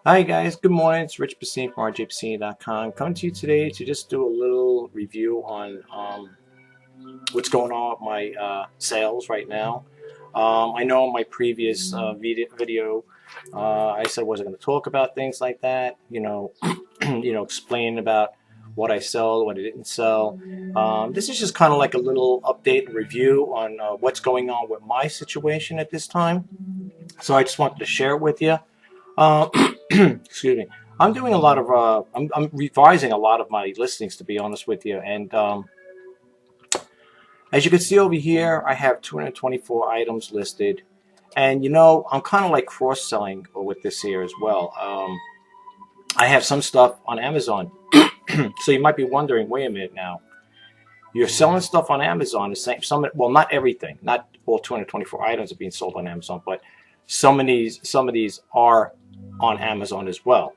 Hi guys, good morning. It's Rich Bassini from rjbassini.com. Coming to you today to just do a little review on what's going on with my sales right now. I know in my previous video I said I wasn't going to talk about things like that. Explain about what I sell, what I didn't sell. This is just kind of like a little update and review on what's going on with my situation at this time. So I just wanted to share it with you. Uh, excuse me. I'm doing a lot of I'm revising a lot of my listings, to be honest with you. And as you can see over here, I have 224 items listed. And I'm kind of like cross-selling with this here as well. I have some stuff on Amazon. So you might be wondering, wait a minute now. You're selling stuff on Amazon, the same, well, not everything, not all 224 items are being sold on Amazon, but some of these are on Amazon as well.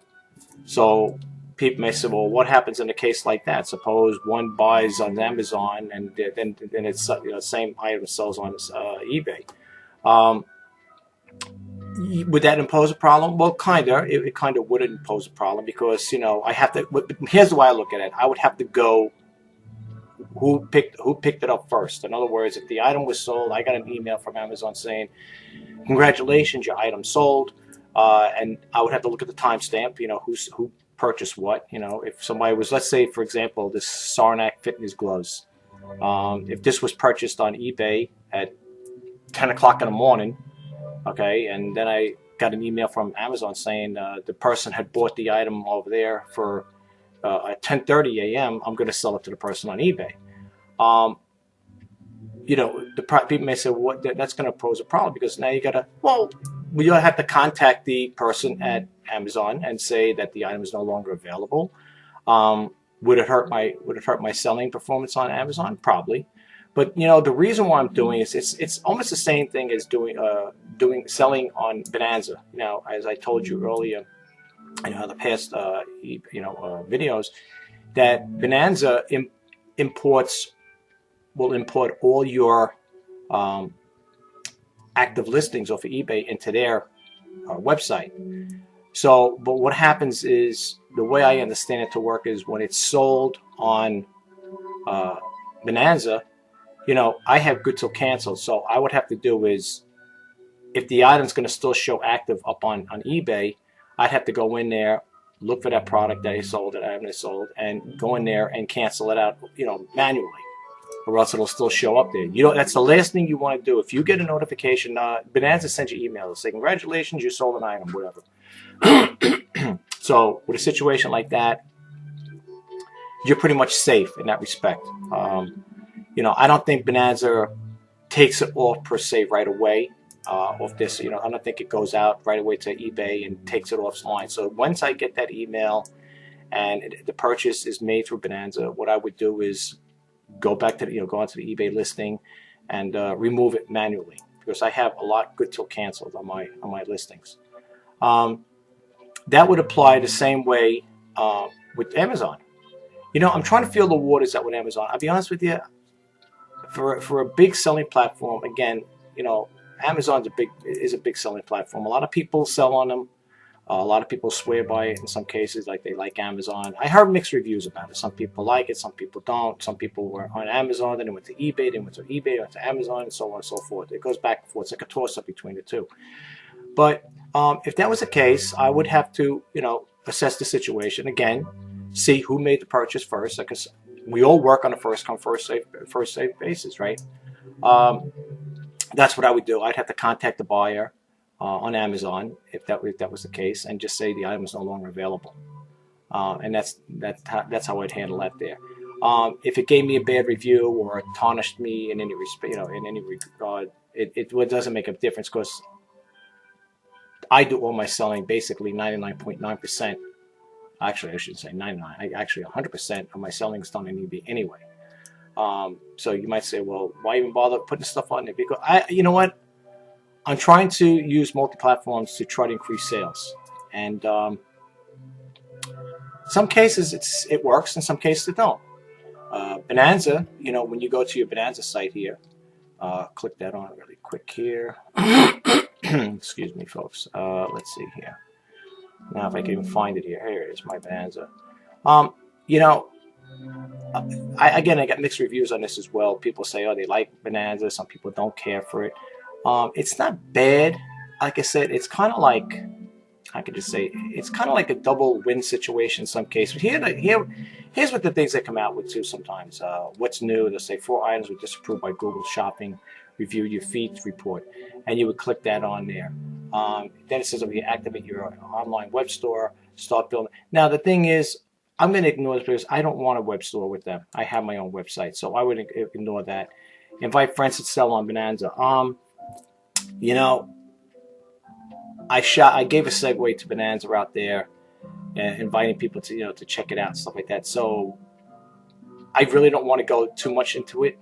So people may say, well, what happens in a case like that? Suppose one buys on Amazon and then it's same item sells on eBay. Would that impose a problem? Well, kinda. It kind of would impose a problem because I have to. Here's the way I look at it. I would have to go. Who picked it up first? In other words, if the item was sold, I got an email from Amazon saying, "Congratulations, your item sold." And I would have to look at the timestamp. Who purchased what. If somebody was, let's say, for example, this Sarnak fitness gloves. If this was purchased on eBay at 10 o'clock in the morning. Okay, and then I got an email from Amazon saying the person had bought the item over there for at 10:30 a.m. I'm going to sell it to the person on eBay. The people may say, well, that's going to pose a problem because now you got to, you have to contact the person at Amazon and say that the item is no longer available. Would it hurt my selling performance on Amazon? Probably. But the reason why I'm doing is it's almost the same thing as selling on Bonanza. As I told you earlier, in the past videos, that Bonanza will import all your active listings off of eBay into their website. So, but what happens is, the way I understand it to work is when it's sold on Bonanza, I have good till canceled. So I would have to do is, if the item's going to still show active up on eBay, I'd have to go in there, look for that product that I sold, that I haven't sold, and go in there and cancel it out, manually, or else it'll still show up there. That's the last thing you want to do. If you get a notification, Bonanza sends you email, say, congratulations, you sold an item, whatever. So with a situation like that, you're pretty much safe in that respect. I don't think Bonanza takes it off per se right away off this. I don't think it goes out right away to eBay and takes it offline. So once I get that email and the purchase is made through Bonanza, what I would do is go back to go onto the eBay listing and remove it manually, because I have a lot good till canceled on my listings. That would apply the same way with Amazon. I'm trying to feel the waters out with Amazon. I'll be honest with you. For a big selling platform, again, Amazon is a big selling platform. A lot of people sell on them. A lot of people swear by it in some cases, like they like Amazon. I heard mixed reviews about it. Some people like it, some people don't. Some people were on Amazon, then they went to eBay, then went to eBay, went to Amazon, and so on and so forth. It goes back and forth. It's like a toss-up between the two. But if that was the case, I would have to, assess the situation again, see who made the purchase first. Because we all work on a first-come, first-served basis, right? That's what I would do. I'd have to contact the buyer on Amazon if that was the case, and just say the item is no longer available. And that's how I'd handle that there. If it gave me a bad review or it tarnished me in any respect, in any regard, it doesn't make a difference, because I do all my selling basically 99.9%. Actually, I shouldn't say 99. Actually, 100% of my selling is done in eBay anyway. So you might say, well, why even bother putting stuff on there? Because you know what? I'm trying to use multi-platforms to try to increase sales. And some cases it works, in some cases it don't. Bonanza, when you go to your Bonanza site here, click that on really quick here. Excuse me, folks. Let's see here. Now, if I can even find it here, here it is, my Bonanza. You know, I got mixed reviews on this as well. People say, oh, they like Bonanza. Some people don't care for it. It's not bad. Like I said, it's kind of like, I could just say, it's kind of like a double win situation in some cases. Here's what the things they come out with too sometimes. What's new? They'll say 4 items were disapproved by Google Shopping. Review your feeds report. And you would click that on there. Then it says over here, activate your online web store, start building. Now, the thing is, I'm going to ignore this because I don't want a web store with them. I have my own website, so I would ignore that. Invite friends to sell on Bonanza. You know, I gave a segue to Bonanza out there, and inviting people to to check it out and stuff like that. So I really don't want to go too much into it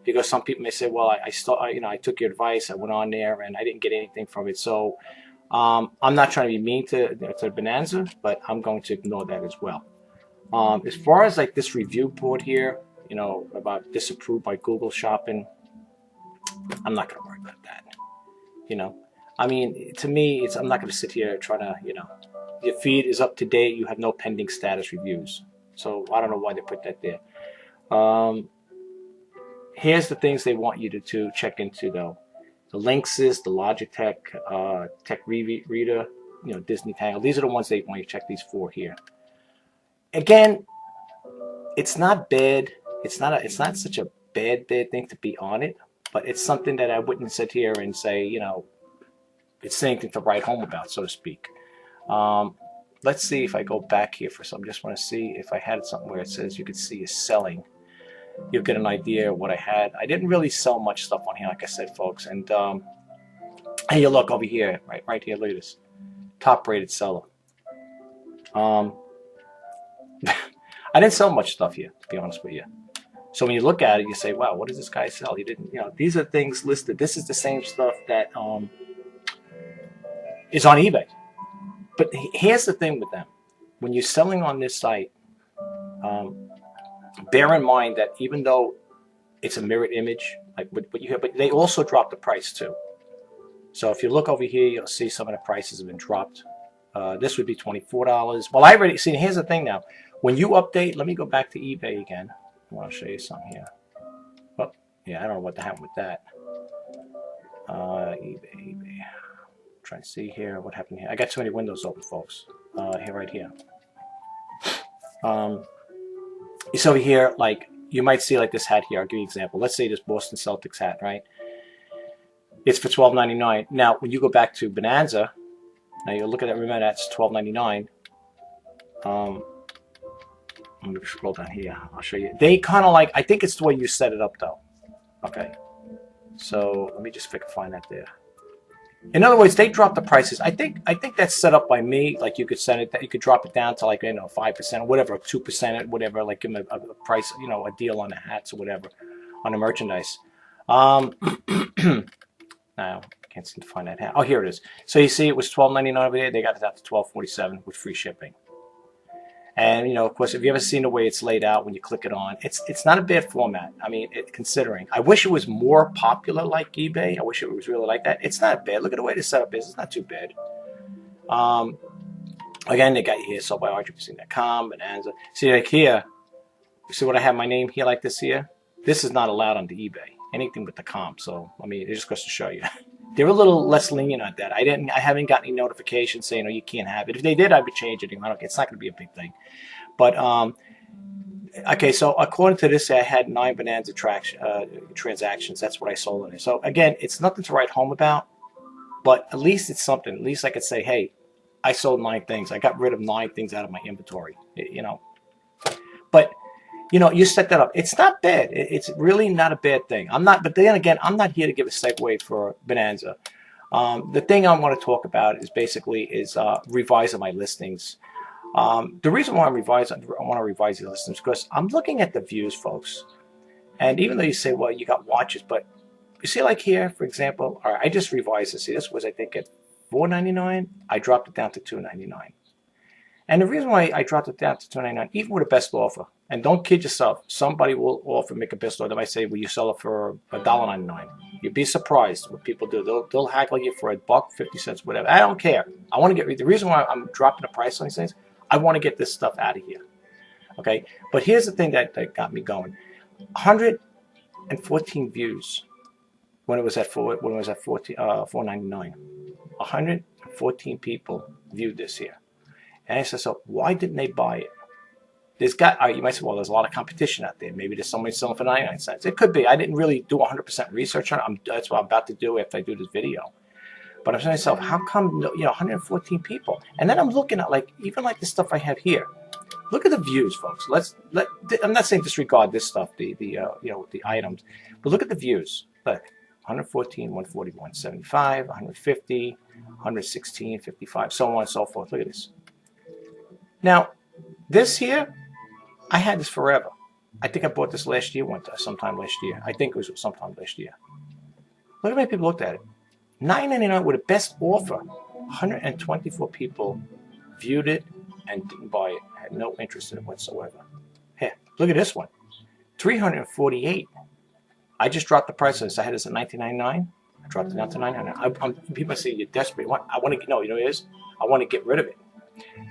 because some people may say, well, I took your advice, I went on there, and I didn't get anything from it. So I'm not trying to be mean to Bonanza, but I'm going to ignore that as well. As far as like this review board here, about disapproved by Google Shopping, I'm not going to worry about that. I mean, to me, I'm not going to sit here trying to, your feed is up to date. You have no pending status reviews. So I don't know why they put that there. Here's the things they want you to check into though. The Linksys, the Logitech, Tech Reader, Disney Tangle. These are the ones they want you to check these 4 here. Again, it's not bad. It's not such a bad thing to be on it, but it's something that I wouldn't sit here and say, it's anything to write home about, so to speak. Let's see if I go back here for some. Just want to see if I had something where it says you could see is selling. You'll get an idea of what I had. I didn't really sell much stuff on here, like I said, folks. And hey, you look over here, right here. Look at this, top rated seller. I didn't sell much stuff here, to be honest with you. So when you look at it, you say, wow, what does this guy sell? He didn't, these are things listed. This is the same stuff that is on eBay. But here's the thing with them. When you're selling on this site, bear in mind that even though it's a mirrored image, like what you have, but they also drop the price too. So if you look over here, you'll see some of the prices have been dropped. This would be $24. Well, I already seen. Here's the thing now. When you update, let me go back to eBay again. I want to show you something here. Oh, yeah, I don't know what happened with that. eBay. Trying to see here what happened here. I got too many windows open, folks. Here, right here. So here, like you might see like this hat here. I'll give you an example. Let's say this Boston Celtics hat, right? It's for $12.99. Now, when you go back to Bonanza, now you look at that. Remember, that's $12.99. I'm going to scroll down here. I'll show you. They kind of like, I think it's the way you set it up though. Okay. So let me just find that there. In other words, they drop the prices. I think that's set up by me. Like you could set it, you could drop it down to like 5% or whatever, 2%, whatever. Like give them a price, a deal on the hats or whatever, on the merchandise. Now I can't seem to find that hat. Oh, here it is. So you see, it was $12.99 over there. They got it out to $12.47 with free shipping. And of course, if you ever seen the way it's laid out when you click it on, it's not a bad format. I mean, considering, I wish it was more popular like eBay. I wish it was really like that. It's not bad. Look at the way the setup is. It's not too bad. Again, they got you here, sold by RGPC.com, Bonanza. See, like here, you see what I have my name here like this here? This is not allowed on the eBay. Anything with the comp. So, I mean, it just goes to show you. They're a little less lenient on that. I haven't gotten any notifications saying, you can't have it. If they did, I would change it. It's not going to be a big thing. But, okay, so according to this, I had 9 Bonanza transactions. That's what I sold in it. So, again, it's nothing to write home about, but at least it's something. At least I could say, hey, I sold 9 things. I got rid of 9 things out of my inventory, But, you set that up. It's not bad. It's really not a bad thing. But then again, I'm not here to give a segue for Bonanza. The thing I want to talk about is basically revising my listings. The reason why I want to revise these listings because I'm looking at the views, folks. And even though you say, well, you got watches, but you see like here, for example, all right, I just revised this. See, this was, I think, at $4.99. I dropped it down to $2.99. And the reason why I dropped it down to $2.99, even with a best offer, And don't kid yourself. Somebody will offer make a best offer. They might say, "Will you sell it for $1.99?" You'd be surprised what people do. They'll haggle you for $1.50, whatever. I don't care. I want to get the reason why I'm dropping the price on these things. I want to get this stuff out of here. Okay, but here's the thing that got me going: 114 views when it was at $4.99. 114 people viewed this here, and I said, so why didn't they buy it? You might say, well, there's a lot of competition out there. Maybe there's somebody selling for 99 cents. It could be. I didn't really do 100% research on it. That's what I'm about to do after I do this video. But I'm saying to myself, how come 114 people? And then I'm looking at even the stuff I have here. Look at the views, folks. I'm not saying disregard this stuff, the items, but look at the views. Look, 114, 141, 75, 150, 116, 55, so on and so forth. Look at this. Now, this here, I had this forever. I think I bought this last year, sometime last year. I think it was sometime last year. Look how many people looked at it. $9.99 with a best offer. 124 people viewed it and didn't buy it. Had no interest in it whatsoever. Here, look at this one. 348. I just dropped the price on this. I had this at $19.99. I dropped it down to $9.99. People say you're desperate. I want to. No, you know what it is? I want to get rid of it.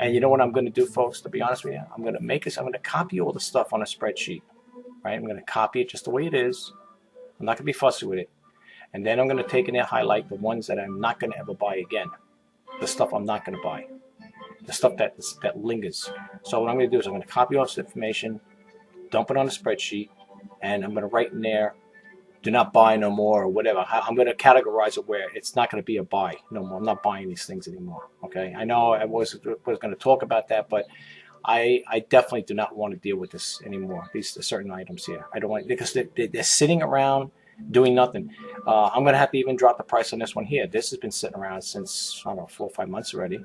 And you know what I'm going to do, folks, to be honest with you? I'm going to copy all the stuff on a spreadsheet, right? I'm going to copy it just the way it is. I'm not going to be fussy with it. And then I'm going to take in there, highlight the ones that I'm not going to ever buy again. The stuff I'm not going to buy. The stuff that lingers. So what I'm going to do is I'm going to copy all this information, dump it on a spreadsheet, and I'm going to write in there, do not buy no more, or whatever. I'm going to categorize it where it's not going to be a buy no more. I'm not buying these things anymore. Okay. I know I was going to talk about that, but I definitely do not want to deal with this anymore. These certain items here. I don't want, because they're sitting around doing nothing. I'm going to have to even drop the price on this one here. This has been sitting around since, I don't know, 4 or 5 months already.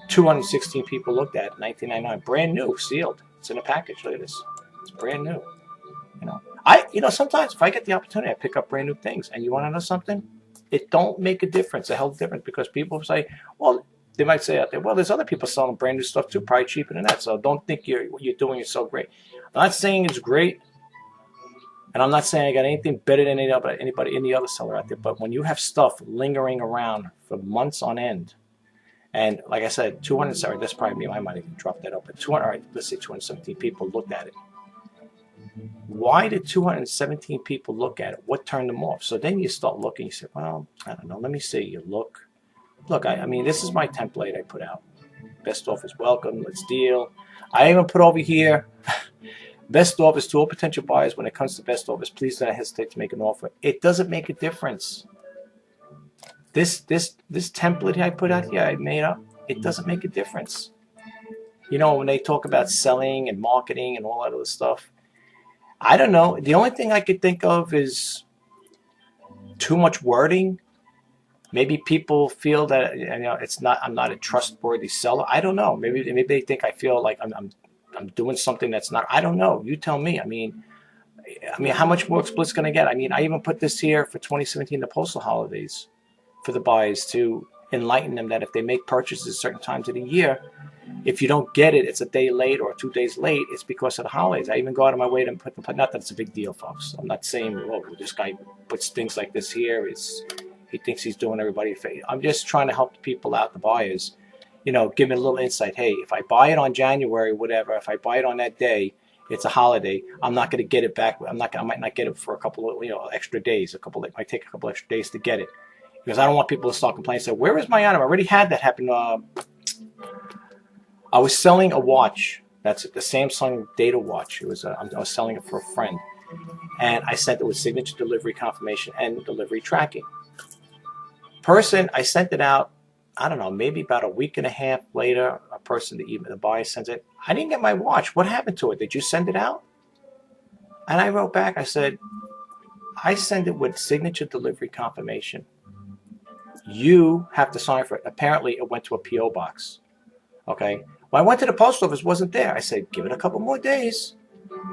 216 people looked at it, $19.99, brand new, sealed. It's in a package. Look at this. It's brand new. Sometimes if I get the opportunity, I pick up brand new things. And you want to know something? It don't make a difference, a hell of a difference, because people say, well, they might say out there, well, there's other people selling brand new stuff too, probably cheaper than that. So don't think what you're doing is so great. I'm not saying it's great, and I'm not saying I got anything better than any other seller out there. But when you have stuff lingering around for months on end, and like I said, 207, that's probably me. I might even drop that up. But 200, all right, let's say 217 people looked at it. Why did 217 people look at it? What turned them off? So then you start looking. You say, well, I don't know. Let me see. You look. I mean, this is my template I put out. Best offers welcome. Let's deal. I even put over here, best offers to all potential buyers. When it comes to best offers, please don't hesitate to make an offer. It doesn't make a difference. This template I put out here, I made up, it doesn't make a difference. When they talk about selling and marketing and all that other stuff, I don't know. The only thing I could think of is too much wording. Maybe people feel that I'm not a trustworthy seller. I don't know. Maybe they think I feel like I'm doing something that's not. I don't know. You tell me. I mean, how much more explicit can I get? I mean, I even put this here for 2017, the postal holidays, for the buyers to enlighten them that if they make purchases at certain times of the year, if you don't get it, it's a day late or 2 days late, it's because of the holidays. I even go out of my way to put not that it's a big deal, folks. I'm not saying, oh, this guy puts things like this here. He thinks he's doing everybody a favor. I'm just trying to help the people out, the buyers, give me a little insight. Hey, if I buy it on January, whatever, if I buy it on that day, it's a holiday, I'm not going to get it back. I might not get it for a couple of extra days. It might take a couple extra days to get it. Because I don't want people to start complaining and say, where is my item? I already had that happen. I was selling a watch. That's it, the Samsung Data watch. I was selling it for a friend. And I sent it with signature delivery confirmation and delivery tracking. I sent it out, I don't know, maybe about a week and a half later, the buyer sends it. I didn't get my watch. What happened to it? Did you send it out? And I wrote back, I said, I send it with signature delivery confirmation. You have to sign for it. Apparently, it went to a P.O. box. Okay? When I went to the post office, it wasn't there. I said, give it a couple more days.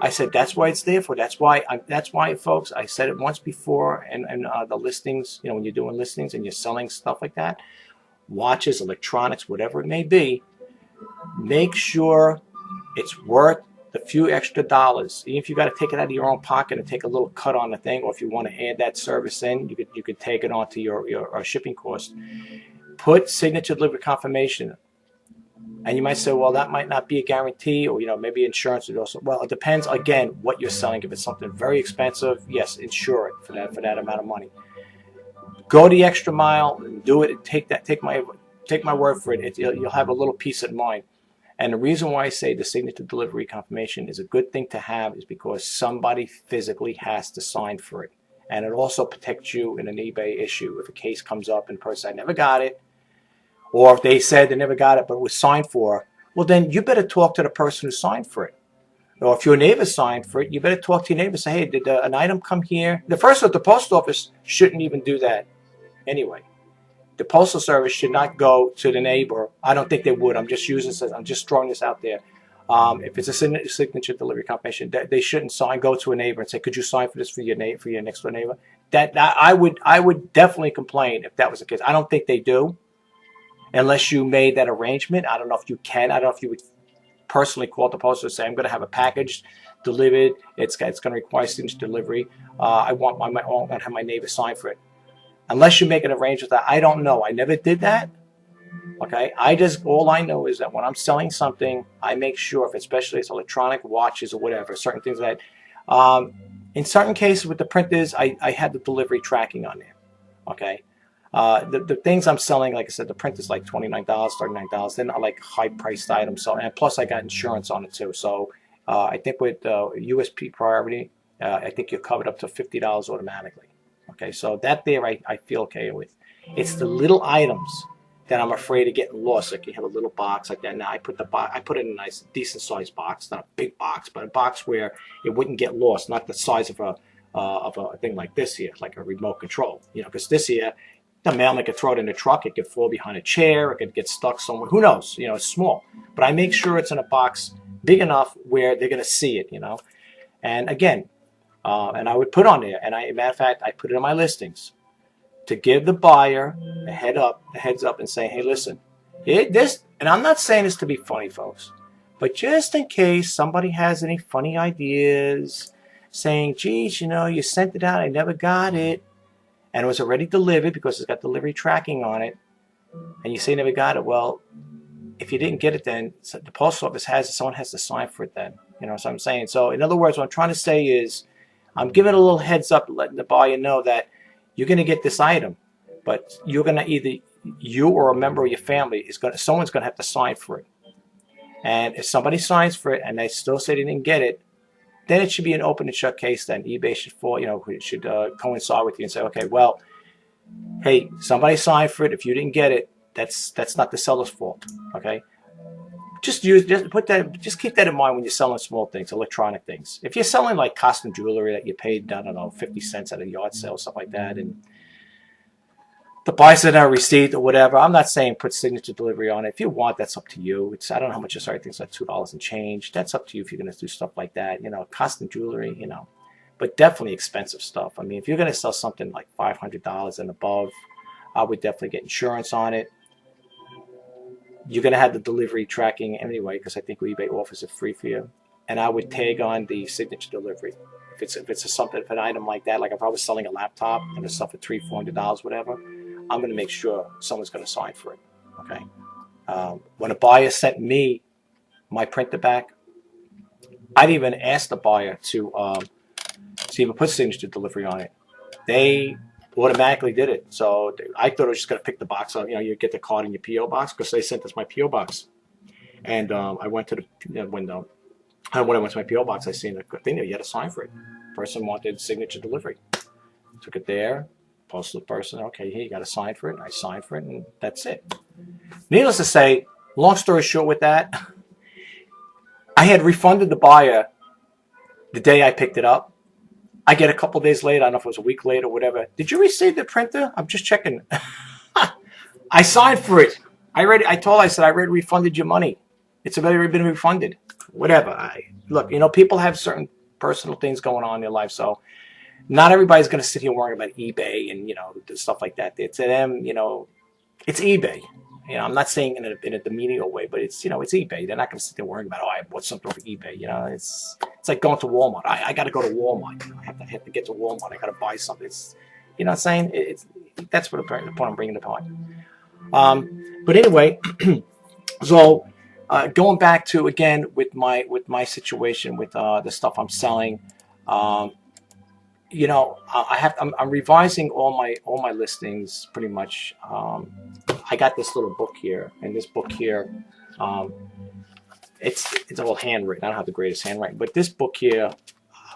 I said, that's why it's there for. That's why, folks, I said it once before, and the listings, when you're doing listings and you're selling stuff like that, watches, electronics, whatever it may be, make sure it's worth the few extra dollars, even if you got to take it out of your own pocket and take a little cut on the thing, or if you want to add that service in, you could take it onto your shipping cost. Put signature delivery confirmation. And you might say, well, that might not be a guarantee, or maybe insurance would also. Well, it depends again what you're selling. If it's something very expensive, yes, insure it for that amount of money. Go the extra mile, do it. Take my word for it. You'll have a little peace of mind. And the reason why I say the signature delivery confirmation is a good thing to have is because somebody physically has to sign for it, and it also protects you in an eBay issue if a case comes up and the person said, I never got it. Or if they said they never got it, but it was signed for, well, then you better talk to the person who signed for it. Or if your neighbor signed for it, you better talk to your neighbor. Say, hey, did an item come here? The post office shouldn't even do that anyway. The postal service should not go to the neighbor. I don't think they would. I'm just throwing this out there. If it's a signature delivery confirmation, they shouldn't go to a neighbor and say, could you sign for this for your next door neighbor? That I would definitely complain if that was the case. I don't think they do. Unless you made that arrangement. I don't know if you can. I don't know if you would personally call the post office and say, I'm going to have a package delivered. It's going to require signature delivery. I want to have my neighbor sign for it. Unless you make an arrangement that I don't know. I never did that. Okay. All I know is that when I'm selling something, I make sure, especially if it's electronic watches or whatever, certain things that, in certain cases with the printers, I had the delivery tracking on there. Okay. The things I'm selling, like I said, the print is like $29, $39. They're not like high-priced items. So, and plus I got insurance on it too. So I think with USP Priority, I think you're covered up to $50 automatically. Okay, so that there I feel okay with. It's the little items that I'm afraid of getting lost. Like you have a little box like that. Now I put it in a nice, decent-sized box, not a big box, but a box where it wouldn't get lost. Not the size of a thing like this here, like a remote control. Because this here. The mailman could throw it in the truck. It could fall behind a chair. It could get stuck somewhere. Who knows? It's small. But I make sure it's in a box big enough where they're going to see it, And again, and I would put on there, and matter of fact, I put it in my listings to give the buyer a heads up and say, hey, listen, and I'm not saying this to be funny, folks, but just in case somebody has any funny ideas saying, geez, you sent it out. I never got it. And it was already delivered because it's got delivery tracking on it, and you say you never got it. Well, if you didn't get it, then the post office someone has to sign for it then. So I'm saying. So in other words, what I'm trying to say is I'm giving a little heads up, letting the buyer know that you're going to get this item, but you're going to either, you or a member of your family someone's going to have to sign for it. And if somebody signs for it and they still say they didn't get it, then it should be an open and shut case. Then eBay should coincide with you and say, okay, well, hey, somebody signed for it. If you didn't get it, that's not the seller's fault. Okay, just keep that in mind when you're selling small things, electronic things. If you're selling like costume jewelry that you paid, I don't know, 50 cents at a yard sale, stuff like that, and the buyer sent out a receipt or whatever. I'm not saying put signature delivery on it. If you want, that's up to you. I don't know how much your site things like $2 and change. That's up to you if you're going to do stuff like that. Costume jewelry, but definitely expensive stuff. I mean, if you're going to sell something like $500 and above, I would definitely get insurance on it. You're going to have the delivery tracking anyway because I think eBay offers it free for you. And I would tag on the signature delivery. If it's an item like that, like if I was selling a laptop and it's stuff for $300, $400, whatever, I'm going to make sure someone's going to sign for it. Okay. When a buyer sent me my printer back, I'd even asked the buyer to even put signature delivery on it. They automatically did it. So I thought I was just going to pick the box up. You get the card in your PO box because they sent us my PO box. And I went to the window. And when I went to my PO box, I seen a thing there. You had to sign for it. Person wanted signature delivery. Took it there. Postal person, okay, here you got to sign for it. And I signed for it, and that's it. Needless to say, long story short with that, I had refunded the buyer the day I picked it up. I get a couple days later, I don't know if it was a week later or whatever. Did you receive the printer? I'm just checking. I signed for it. I already refunded your money. It's already been refunded. Whatever. Look, people have certain personal things going on in their life, so not everybody's going to sit here worrying about eBay and, stuff like that. To them, it's eBay. You know, I'm not saying in a demeaning way, but it's, you know, it's eBay. They're not going to sit there worrying about, oh, I bought something off of eBay. You know, it's like going to Walmart. I got to go to Walmart. You know, I have to get to Walmart. I got to buy something. It's, you know what I'm saying? That's what the point I'm bringing the point. But anyway, so going back to again with my situation with the stuff I'm selling. You know, I'm revising all my listings pretty much. I got this little book here, and this book here, it's all handwritten. I don't have the greatest handwriting, but this book here,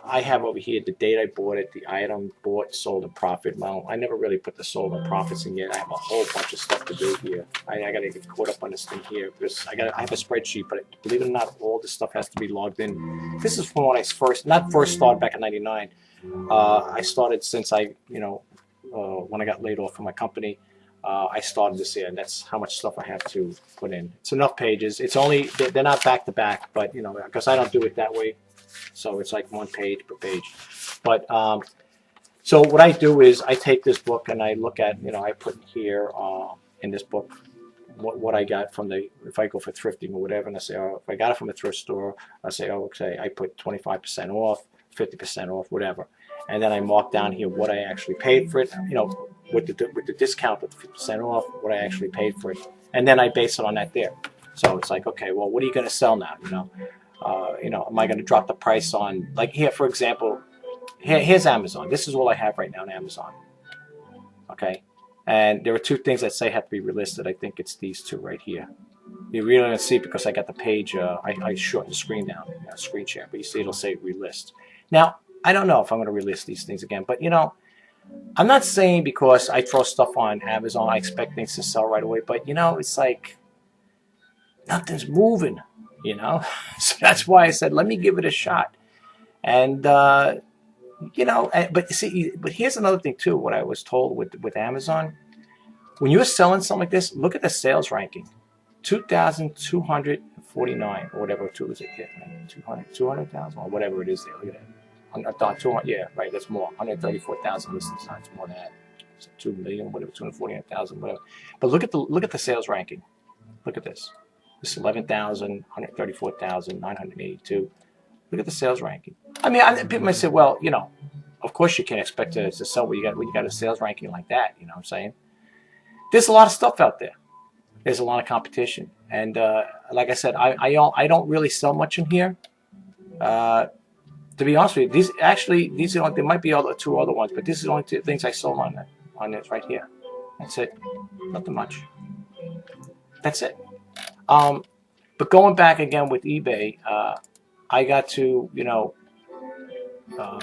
I have over here the date I bought it, the item bought, sold, and profit. Well, I never really put the sold and profits in yet. I have a whole bunch of stuff to do here. I got to get caught up on this thing here because I have a spreadsheet, but believe it or not, all this stuff has to be logged in. This is from when I first started back in '99. I started since when I got laid off from my company. I started this year, and that's how much stuff I have to put in. It's enough pages. It's only, they're not back to back, but you know, because I don't do it that way. So it's like 1 page per page. But so what I do is I take this book and I look at, you know, I put here in this book what I got from if I go for thrifting or whatever, and I say, oh, if I got it from a thrift store, I say, oh, okay, I put 25% off, 50% off, whatever. And then I mark down here what I actually paid for it, you know, with the discount of 50% off, what I actually paid for it. And then I base it on that there. So it's like, okay, well, what are you going to sell now, you know? You know, am I going to drop the price on, like here, for example, here's Amazon. This is all I have right now on Amazon. Okay. And there are two things that say have to be relisted. I think it's these two right here. You really don't see it because I got the page, I shortened the screen down, you know, screen share, but you see it'll say relist. Now, I don't know if I'm going to relist these things again, but you know, I'm not saying because I throw stuff on Amazon, I expect things to sell right away, but you know, it's like nothing's moving, you know? So that's why I said, let me give it a shot. And, you know, but see, but here's another thing too, what I was told with Amazon. When you're selling something like this, look at the sales ranking. 2,249 or whatever, 200,000 or whatever it is there. Look at that. I thought 200, yeah, right, that's more. 134,000 listings. It's more than that. So 2 million, whatever, 249,000, whatever. But look at the sales ranking. Look at this. This is 11,000, 134,000, 982. Look at the sales ranking. I mean, people might say, well, you know, of course you can't expect to sell when you got a sales ranking like that. You know what I'm saying? There's a lot of stuff out there. There's a lot of competition, and like I said, I don't really sell much in here. To be honest with you, these are there might be two other ones, but this is the only two things I sold on this right here. That's it. Nothing much. That's it. But going back again with eBay, I got to, you know, I'm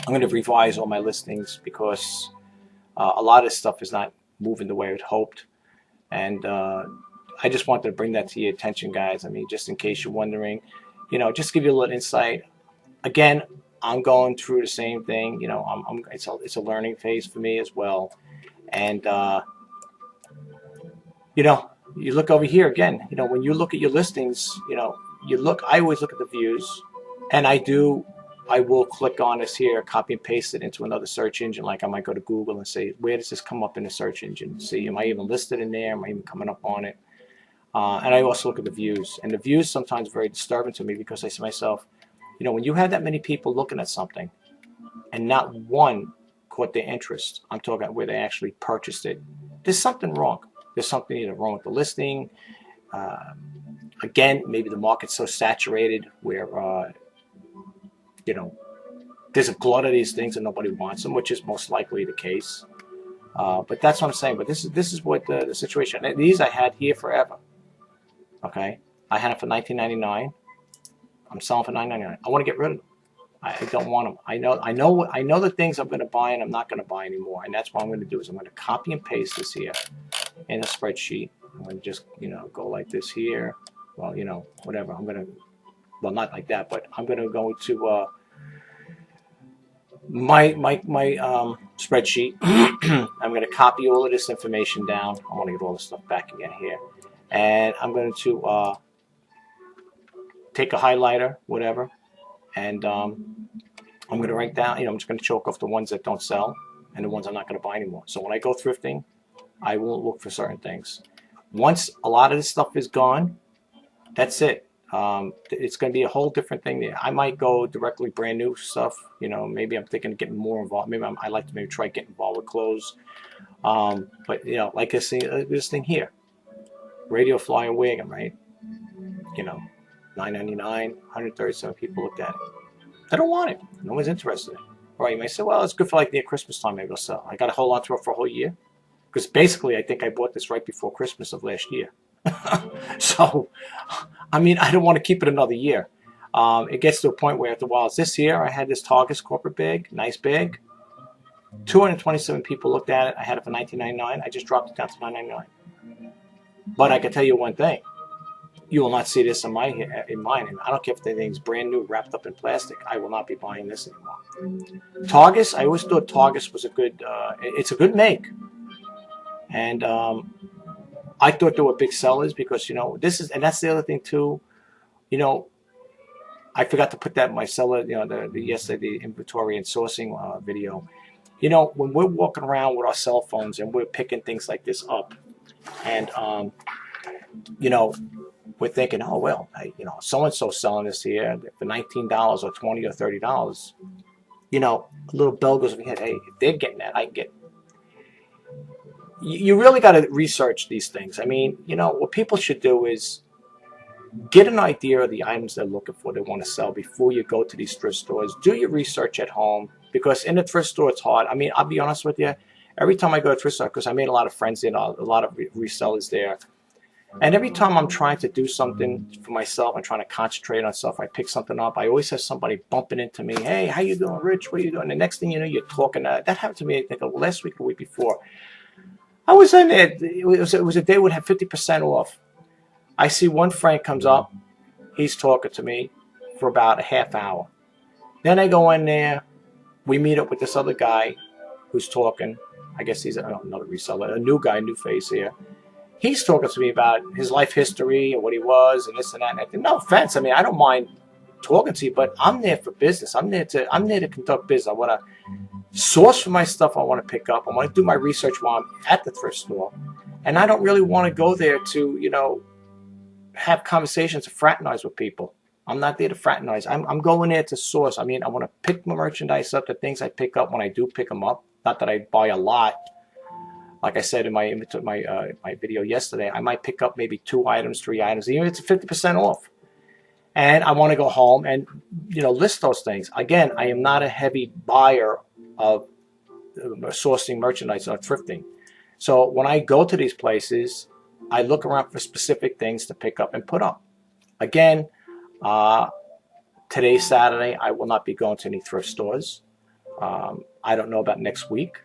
going to revise all my listings because a lot of this stuff is not moving the way I had hoped. And I just wanted to bring that to your attention, guys. I mean, just in case you're wondering, you know, just give you a little insight. Again, I'm going through the same thing. You know, it's a learning phase for me as well. And, you know, you look over here again, you know, when you look at your listings, you know, I always look at the views, and I will click on this here, copy and paste it into another search engine. Like I might go to Google and say, where does this come up in the search engine? See, am I even listed in there? Am I even coming up on it? And I also look at the views, and the views sometimes are very disturbing to me because I say to myself, you know, when you have that many people looking at something and not one caught their interest, I'm talking about where they actually purchased it, there's something wrong. There's something either wrong with the listing. Again, maybe the market's so saturated where, you know, there's a glut of these things and nobody wants them, which is most likely the case. But that's what I'm saying. But this is what the situation. And these I had here forever. Okay, I had them for $19.99. I'm selling for $9.99. I want to get rid of them. I don't want them. I know the things I'm going to buy and I'm not going to buy anymore. And that's what I'm going to do is I'm going to copy and paste this here in a spreadsheet. I'm going to just, you know, go like this here. Well, you know, whatever. I'm going to, well, not like that, but I'm going to go to my spreadsheet. I'm going to copy all of this information down. I want to get all this stuff back again here. And I'm going to take a highlighter, whatever, and I'm going to write down, you know, I'm just going to choke off the ones that don't sell and the ones I'm not going to buy anymore. So when I go thrifting, I won't look for certain things. Once a lot of this stuff is gone, that's it. It's going to be a whole different thing. I might go directly brand new stuff. You know, maybe I'm thinking of getting more involved. Maybe I like to maybe try getting involved with clothes. But you know, like this thing here, radio flyer wagon, right? You know, $9.99, 137 people looked at it. I don't want it. No one's interested in it. All right, you may say, well, it's good for like near Christmas time. Maybe I'll sell. I got to hold on to it for a whole year because basically, I think I bought this right before Christmas of last year. So, I mean, I don't want to keep it another year. It gets to a point where after a while, this year I had this Target corporate bag, nice bag. 227 people looked at it. I had it for $19.99. I just dropped it down to $9.99. But I can tell you one thing. You will not see this in mine. And I don't care if the thing's brand new, wrapped up in plastic. I will not be buying this anymore. Targus, I always thought Targus was a good, it's a good make. And I thought they were big sellers because, you know, this is, and that's the other thing too, you know, I forgot to put that in my seller, you know, yesterday, the inventory and sourcing video. You know, when we're walking around with our cell phones and we're picking things like this up, and, you know, we're thinking, oh, well, you know, so-and-so selling this here for $19 or $20 or $30. You know, a little bell goes over your head. Hey, if they're getting that, I can get it. You really got to research these things. I mean, you know, what people should do is get an idea of the items they're looking for, they want to sell before you go to these thrift stores. Do your research at home because in the thrift store, it's hard. I mean, I'll be honest with you. Every time I go to a thrift store, because I made a lot of friends there, a lot of resellers there. And every time I'm trying to do something for myself, I'm trying to concentrate on stuff, I pick something up, I always have somebody bumping into me. Hey, how you doing, Rich? What are you doing? The next thing you know, you're talking. That happened to me, I think, last week or the week before. I was in there. It was a day would have 50% off. I see one friend comes up. He's talking to me for about a half hour. Then I go in there. We meet up with this other guy who's talking. I guess he's another reseller, a new guy, new face here. He's talking to me about his life history and what he was and this and that. And I think, no offense. I mean, I don't mind talking to you, but I'm there for business. I'm there to conduct business. I want to source for my stuff I want to pick up. I want to do my research while I'm at the thrift store. And I don't really want to go there to, you know, have conversations to fraternize with people. I'm not there to fraternize. I'm going there to source. I mean, I want to pick my merchandise up, the things I pick up when I do pick them up. Not that I buy a lot. Like I said in my video yesterday, I might pick up maybe 2 items, 3 items, even if it's 50% off. And I want to go home and, you know, list those things. Again, I am not a heavy buyer of sourcing merchandise or thrifting. So when I go to these places, I look around for specific things to pick up and put up. Again, today's Saturday. I will not be going to any thrift stores. I don't know about next week.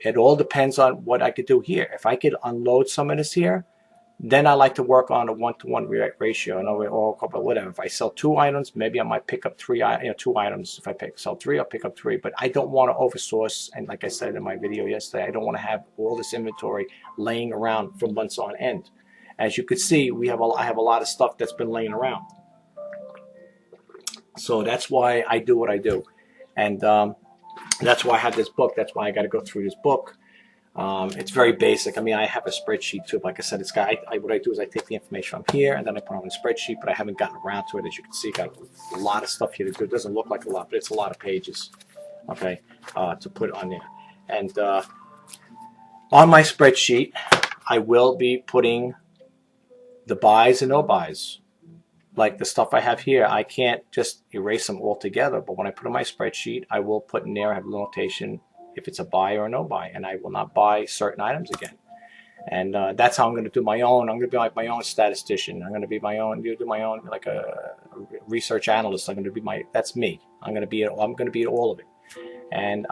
It all depends on what I could do here. If I could unload some of this here, then I like to work on a 1-to-1 ratio. Or whatever. If I sell 2 items, maybe I might pick up 2 items. If I sell 3, I'll pick up 3. But I don't want to oversource. And like I said in my video yesterday, I don't want to have all this inventory laying around for months on end. As you could see, I have a lot of stuff that's been laying around. So that's why I do what I do. And that's why I have this book. That's why I got to go through this book. It's very basic. I mean, I have a spreadsheet too. Like I said, what I do is I take the information from here and then I put it on a spreadsheet, but I haven't gotten around to it. As you can see, got a lot of stuff here to do. It doesn't look like a lot, but it's a lot of pages, okay, to put on there. And on my spreadsheet, I will be putting the buys and no buys. Like the stuff I have here, I can't just erase them all together. But when I put in my spreadsheet, I will put in there, I have a notation if it's a buy or a no buy. And I will not buy certain items again. And that's how I'm going to do my own. I'm going to be like my own statistician. I'm going to be my own, do my own, like a research analyst. I'm going to be that's me. I'm going to be all of it. And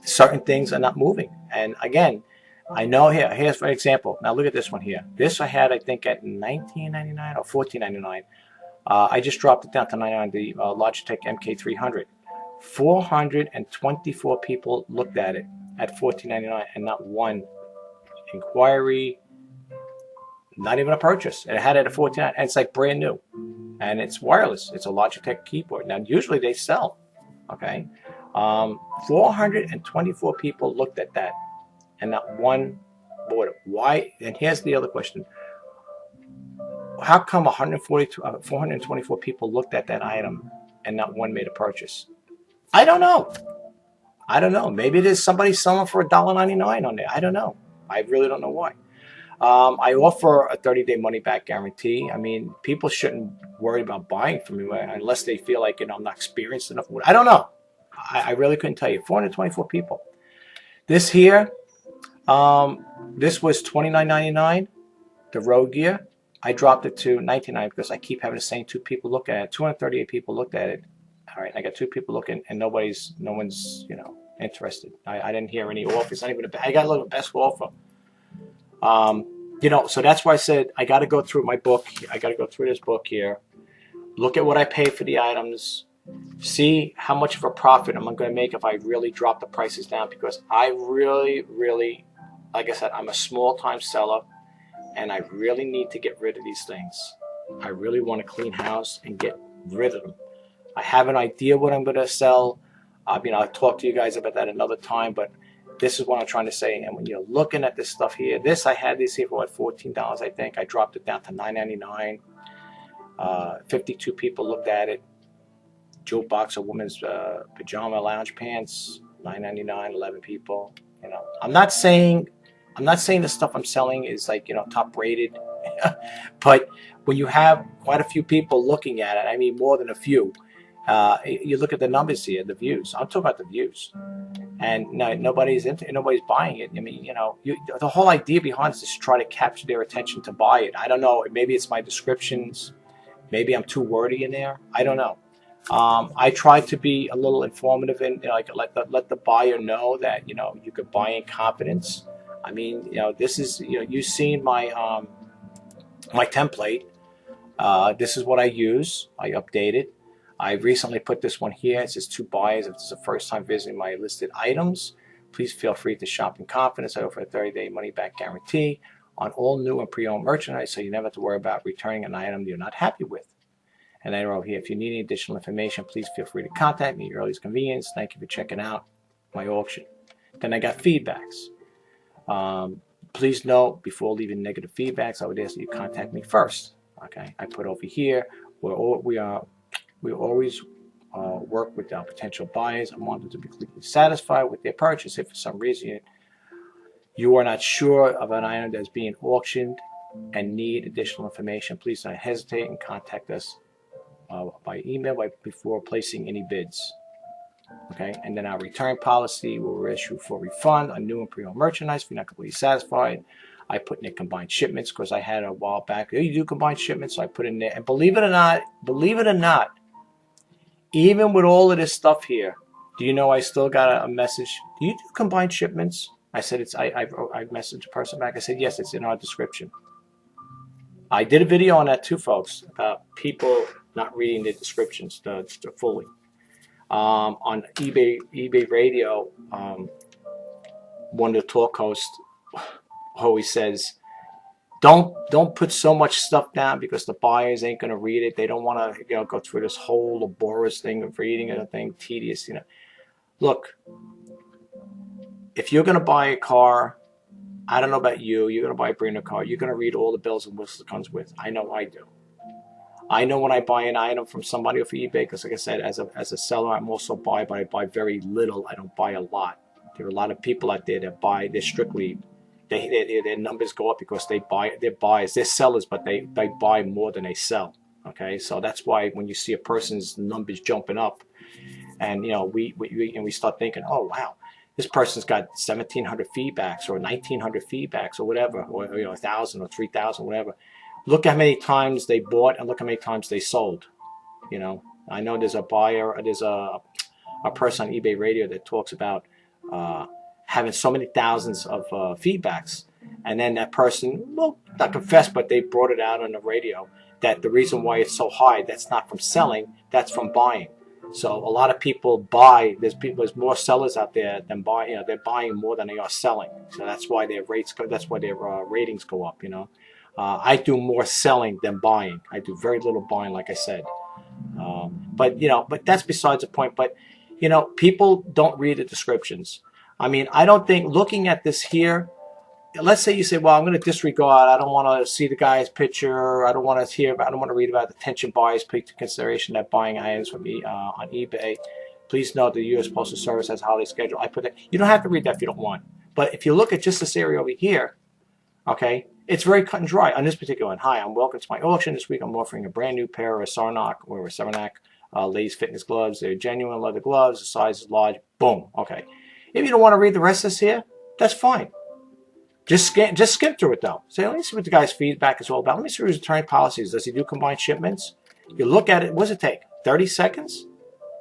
certain things are not moving. And again, I know here's for example. Now look at this one here. This I had, I think, at $19.99 or $14.99. I just dropped it down to $99. The Logitech MK300. 424 people looked at it at $14.99, and not one inquiry, not even a purchase. And it had it at $14.99, and it's like brand new, and it's wireless. It's a Logitech keyboard. Now usually they sell. Okay, 424 people looked at that. And not one bought it. Why? And here's the other question. How come 424 people looked at that item and not one made a purchase? I don't know. I don't know. Maybe there's somebody selling for $1.99 on there. I don't know. I really don't know why. I offer a 30-day money-back guarantee. I mean, people shouldn't worry about buying from me unless they feel like, I'm not experienced enough. I don't know. I really couldn't tell you. 424 people. This here, this was $29.99, the Road Gear. I dropped it to $19.99 because I keep having the same 2 people look at it. 238 people looked at it. All right, I got 2 people looking, and no one's, interested. I didn't hear any offers. Not even I got a little best offer. So that's why I said I got to go through my book. I got to go through this book here, look at what I pay for the items, see how much of a profit I'm going to make if I really drop the prices down, because I really, really, like I said, I'm a small-time seller, and I really need to get rid of these things. I really want to clean house and get rid of them. I have an idea what I'm going to sell. I'll talk to you guys about that another time, but this is what I'm trying to say. And when you're looking at this stuff here, I had this here for $14, I think. I dropped it down to $9.99. 52 people looked at it. Jewel box of women's pajama lounge pants, $9.99. 11 people. I'm not saying the stuff I'm selling is like top rated, but when you have quite a few people looking at it, I mean more than a few. You look at the numbers here, the views. I'm talking about the views, and nobody's buying it. I mean, the whole idea behind this is to try to capture their attention to buy it. I don't know. Maybe it's my descriptions. Maybe I'm too wordy in there. I don't know. I try to be a little informative and let the buyer know that you could buy in confidence. I mean, this is you've seen my my template. This is what I use. I update it. I recently put this one here. It says to buyers, if this is the first time visiting my listed items, please feel free to shop in confidence. I offer a 30-day money-back guarantee on all new and pre-owned merchandise, so you never have to worry about returning an item you're not happy with. And then over here, if you need any additional information, please feel free to contact me at your earliest convenience. Thank you for checking out my auction. Then I got feedbacks. Please note, before leaving negative feedbacks, I would ask that you contact me first. Okay, I put over here we always work with our potential buyers. I want them to be completely satisfied with their purchase. If for some reason you are not sure of an item that's being auctioned and need additional information, please don't hesitate and contact us by email before placing any bids. Okay, and then our return policy will issue for refund on new and pre-owned merchandise if you're not completely satisfied. I put in the combined shipments because I had a while back. You do combined shipments, so I put in there. And believe it or not, even with all of this stuff here, do you know I still got a message? Do you do combined shipments? I said I messaged a person back. I said yes, it's in our description. I did a video on that too, folks, about people not reading the descriptions fully. On eBay Radio, one of the talk hosts always says, don't put so much stuff down because the buyers ain't going to read it. They don't want to go through this whole laborious thing of reading anything tedious. Look, if you're going to buy a car, I don't know about you, you're going to buy a brand new car, you're going to read all the bells and whistles it comes with. I know I do. I know when I buy an item from somebody off eBay, because like I said, as a seller, I'm also buy, but I buy very little. I don't buy a lot. There are a lot of people out there that buy. They're strictly, their numbers go up because they're buyers. They're sellers, but they buy more than they sell. Okay, so that's why when you see a person's numbers jumping up, and we start thinking, oh wow, this person's got 1,700 feedbacks or 1,900 feedbacks or whatever, or 1,000 or 3,000, whatever. Look how many times they bought and look how many times they sold. I know there's a buyer, there's a person on eBay Radio that talks about having so many thousands of feedbacks, and then that person, well, not confessed, but they brought it out on the radio that the reason why it's so high, that's not from selling, that's from buying. So a lot of people buy. There's more sellers out there than buy. They're buying more than they are selling. So that's why their rates go. That's why their ratings go up. I do more selling than buying. I do very little buying, like I said. But that's besides the point. But people don't read the descriptions. I mean, I don't think looking at this here, let's say you say, well, I'm going to disregard. I don't want to see the guy's picture. I don't want to hear about. I don't want to read about the attention buyers take into consideration that buying items from me on eBay. Please note the U.S. Postal Service has a holiday schedule. I put that. You don't have to read that if you don't want. But if you look at just this area over here, okay, it's very cut and dry on this particular one. Hi, I'm welcome to my auction this week. I'm offering a brand new pair of Saranac ladies fitness gloves. They're genuine leather gloves. The size is large. Boom. Okay. If you don't want to read the rest of this here, that's fine. Just skim through it though. Say, let me see what the guy's feedback is all about. Let me see his return policies. Does he do combined shipments? You look at it. What does it take? 30 seconds?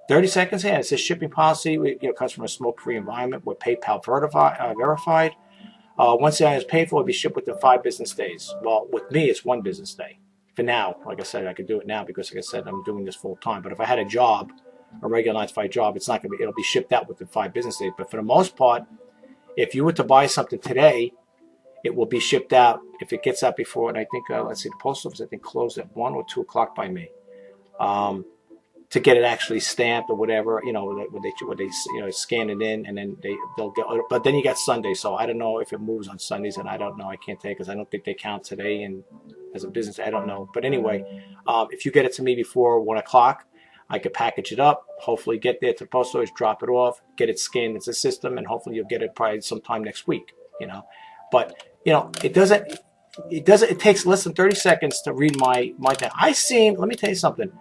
30 seconds here. It says shipping policy. Comes from a smoke-free environment. We're PayPal verified. Once the item is paid for, it'll be shipped within 5 business days. Well, with me, it's 1 business day. For now, like I said, I could do it now because, like I said, I'm doing this full time. But if I had a job, a regular 9-to-5 job, it's not going to be. It'll be shipped out within 5 business days. But for the most part, if you were to buy something today, it will be shipped out if it gets out before. And I think, let's see, the post office I think closed at 1 or 2 o'clock by me. To get it actually stamped or whatever, where they scan it in and then they'll get. But then you got Sunday, so I don't know if it moves on Sundays, and I don't know. I can't tell you because I don't think they count today and as a business. I don't know. But anyway, if you get it to me before 1 o'clock, I could package it up. Hopefully, get there to the post office, drop it off, get it scanned into the system, and hopefully you'll get it probably sometime next week. But it doesn't. It takes less than 30 seconds to read my thing. Let me tell you something.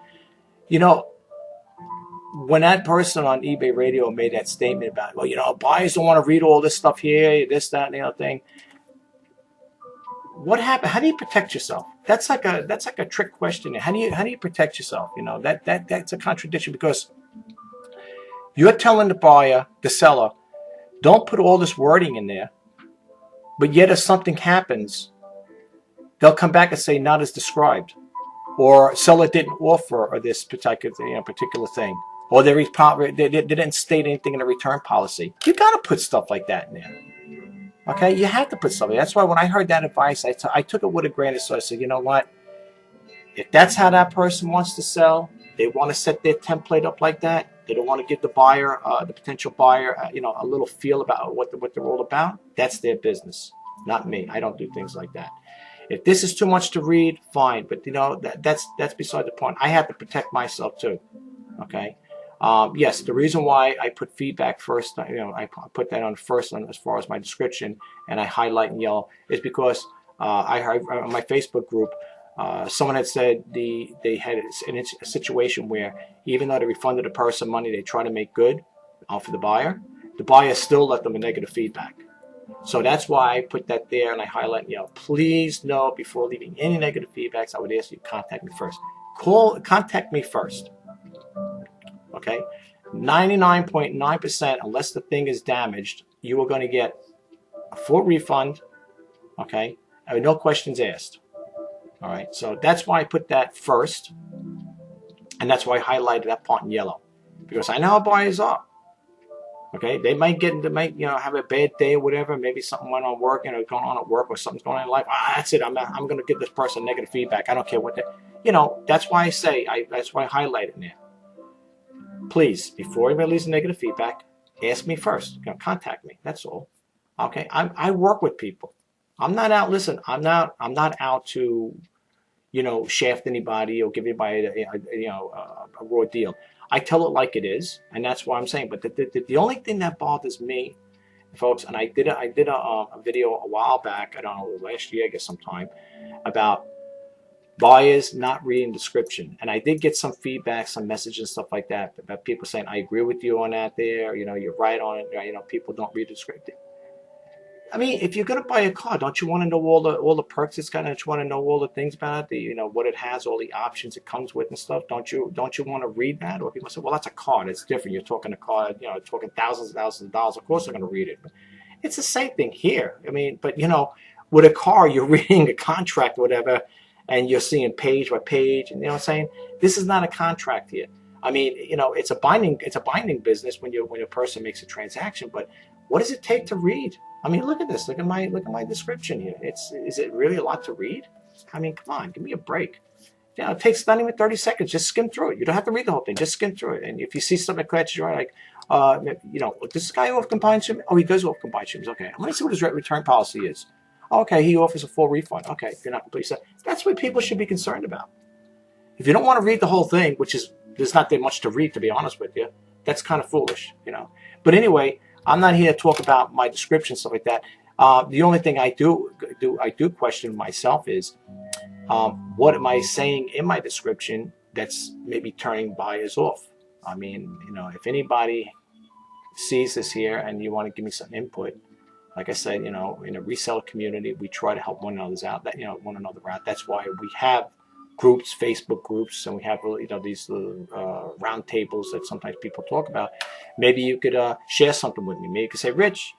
When that person on eBay Radio made that statement about, well, buyers don't want to read all this stuff here, this, that, and the other thing. What happened? How do you protect yourself? That's like a trick question. How do you protect yourself? That's a contradiction because you're telling the buyer, the seller, don't put all this wording in there. But yet, if something happens, they'll come back and say not as described, or seller didn't offer or this particular thing. Or they didn't state anything in the return policy. You got to put stuff like that in there. Okay? You have to put something. That's why when I heard that advice, I took it with a grain of salt. I said, you know what? If that's how that person wants to sell, they want to set their template up like that. They don't want to give the buyer, the potential buyer, a little feel about what they're all about. That's their business, not me. I don't do things like that. If this is too much to read, fine. But that's beside the point. I have to protect myself too. Okay. Yes, the reason why I put feedback first, I put that on first as far as my description, and I highlight in yellow, is because I heard on my Facebook group, someone had said they had a situation where even though they refunded the person money, they try to make good for the buyer still left them a negative feedback. So that's why I put that there and I highlight, please note before leaving any negative feedbacks, I would ask you to contact me first. Contact me first. Okay, 99.9%, unless the thing is damaged, you are going to get a full refund. Okay, no questions asked. All right, so that's why I put that first, and that's why I highlighted that part in yellow, because I know how buyers are. Okay, they might have a bad day or whatever. Maybe something went on work, going on at work, or something's going on in life. That's it. I'm going to give this person negative feedback. I don't care what that's why I say that's why I highlight it in there. Please, before anybody leaves negative feedback, ask me first. Contact me. That's all. Okay. I work with people. I'm not out. Listen, I'm not out to, shaft anybody or give anybody a raw deal. I tell it like it is, and that's what I'm saying. But the only thing that bothers me, folks, and I did a video a while back. I don't know, last year, I guess sometime, about buyers not reading description. And I did get some feedback, some messages and stuff like that, about people saying, I agree with you on that there, you're right on it, people don't read the description. I mean, if you're going to buy a car, don't you want to know all the perks it's got? Don't you want to know all the things about it, what it has, all the options it comes with and stuff? Don't you want to read that? Or people say, well, that's a car, that's different. You're talking a car, talking thousands of dollars. Of course, I'm going to read it. But it's the same thing here. I mean, but with a car, you're reading a contract or whatever, and you're seeing page by page, and I'm saying? This is not a contract here. I mean, it's a binding business when a person makes a transaction, but what does it take to read? I mean, look at this. Look at my description here. Is it really a lot to read? I mean, come on, give me a break. It takes not even 30 seconds. Just skim through it. You don't have to read the whole thing. Just skim through it. And if you see something that catches your eye, like, does this guy off combined shipments? Oh, he does off combined shipments. Okay, let me see what his return policy is. Okay, he offers a full refund. Okay, if you're not completely set, that's what people should be concerned about. If you don't want to read the whole thing, which is there's not that much to read, to be honest with you, that's kind of foolish, you know. But anyway, I'm not here to talk about my description, stuff like that. The only thing I do question myself is, what am I saying in my description that's maybe turning buyers off? I mean, you know, if anybody sees this here and you want to give me some input, like I said, you know, in a reseller community, we try to help one another out. That, you know, one another out. That's why we have groups, Facebook groups, and we have, you know, these round tables that sometimes people talk about. Maybe you could share something with me. Maybe you could say, Rich,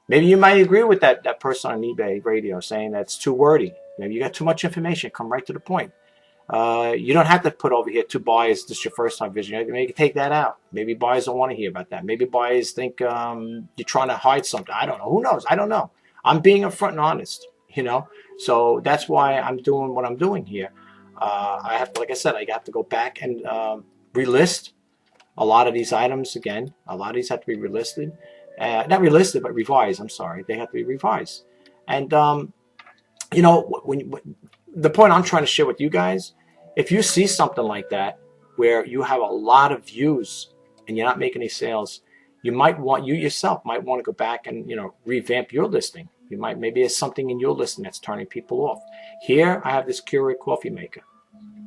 maybe you might agree with that person on eBay radio saying that's too wordy. Maybe you got too much information. Come right to the point. You don't have to put over here to buyers. This is your first time visiting. Maybe you can take that out. Maybe buyers don't want to hear about that. Maybe buyers think you're trying to hide something. I don't know. Who knows? I don't know. I'm being upfront and honest, you know. So that's why I'm doing what I'm doing here. I have, like I said, I have to go back and relist a lot of these items again. A lot of these have to be relisted. Not relisted, but revised. I'm sorry. They have to be revised. And, you know, when the point I'm trying to share with you guys, if you see something like that where you have a lot of views and you're not making any sales, you yourself might want to go back and, you know, revamp your listing. You might, maybe there's something in your listing that's turning people off. Here, I have this Keurig coffee maker,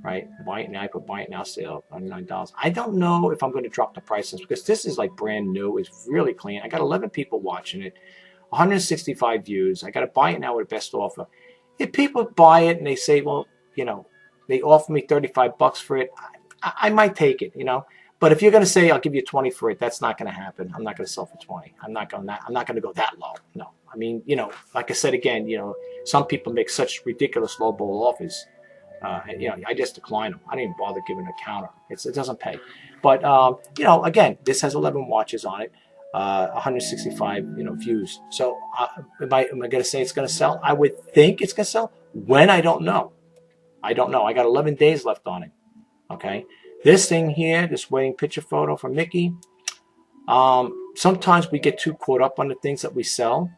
right? Buy it now, I put buy it now sale, $99. I don't know if I'm going to drop the prices because this is like brand new. It's really clean. I got 11 people watching it, 165 views. I got to buy it now with the best offer. If people buy it and they say, well, you know, they offer me 35 bucks for it, I might take it, you know. But if you're going to say I'll give you 20 for it, that's not going to happen. I'm not going to sell for 20. I'm not going to go that low. No. I mean, you know, like I said again, you know, some people make such ridiculous lowball offers. You know, I just decline them. I don't even bother giving a counter. It doesn't pay. But you know, again, this has 11 watches on it, 165 views. So am I going to say it's going to sell? I would think it's going to sell. When? I don't know. I don't know. I got 11 days left on it. Okay. This thing here, this wedding picture photo from Mickey. Sometimes we get too caught up on the things that we sell.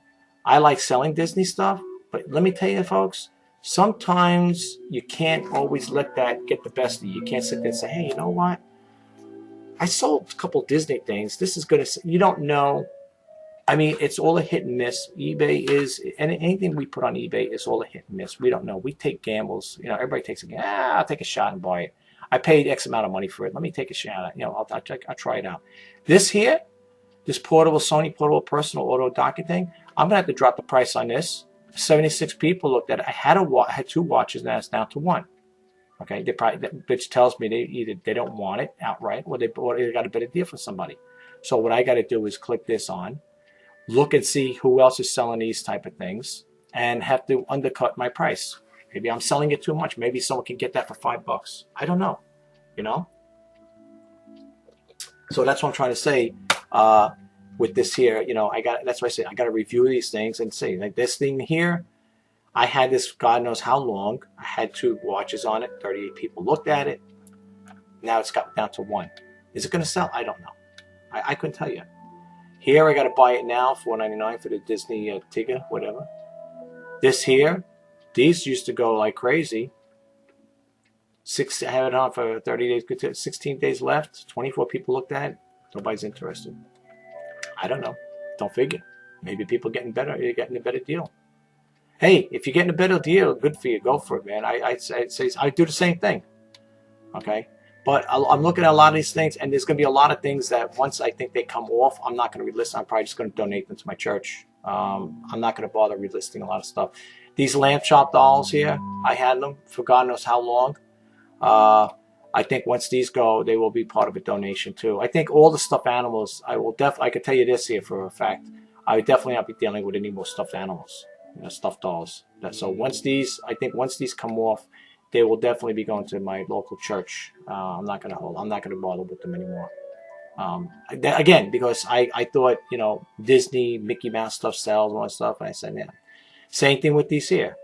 I like selling Disney stuff, but let me tell you, folks, sometimes you can't always let that get the best of you. You can't sit there and say, hey, you know what? I sold a couple Disney things. This is going to, you don't know. I mean, it's all a hit and miss. eBay is, and anything we put on eBay is all a hit and miss. We don't know. We take gambles. You know, everybody takes a gamble. I'll take a shot and buy it. I paid X amount of money for it. Let me take a shot. You know, I'll try it out. This here, this portable Sony portable personal auto docking thing, I'm gonna have to drop the price on this. 76 people looked at it. I had two watches. Now it's down to one. Okay, they probably, which tells me they don't want it outright, or they got a better deal for somebody. So what I got to do is click this on, look and see who else is selling these type of things, and have to undercut my price. Maybe I'm selling it too much. Maybe someone can get that for $5. I don't know. You know. So that's what I'm trying to say. With this here, you know, that's why I say I got to review these things and see. Like this thing here, I had this God knows how long. I had two watches on it. 38 people looked at it. Now it's got down to one. Is it going to sell? I don't know. I couldn't tell you. Here I got to buy it now, $4.99 for the Disney Tigger, whatever. This here, these used to go like crazy. I have it on for 30 days, 16 days left. 24 people looked at it. Nobody's interested. I don't know. Don't figure. Maybe people getting better. You're getting a better deal. Hey, if you're getting a better deal, good for you. Go for it, man. I'd say I do the same thing. Okay, but I'm looking at a lot of these things, and there's going to be a lot of things that once I think they come off, I'm not going to relist. I'm probably just going to donate them to my church. I'm not going to bother relisting a lot of stuff. These lamp shop dolls here, I had them for God knows how long. I think once these go, they will be part of a donation too. I think all the stuffed animals, I can tell you this here for a fact, I would definitely not be dealing with any more stuffed animals, stuffed dolls. So once these come off, they will definitely be going to my local church. I'm not going to bother with them anymore. Again, because I thought, Disney, Mickey Mouse stuff sells and all that stuff. And I said, yeah. Same thing with these here.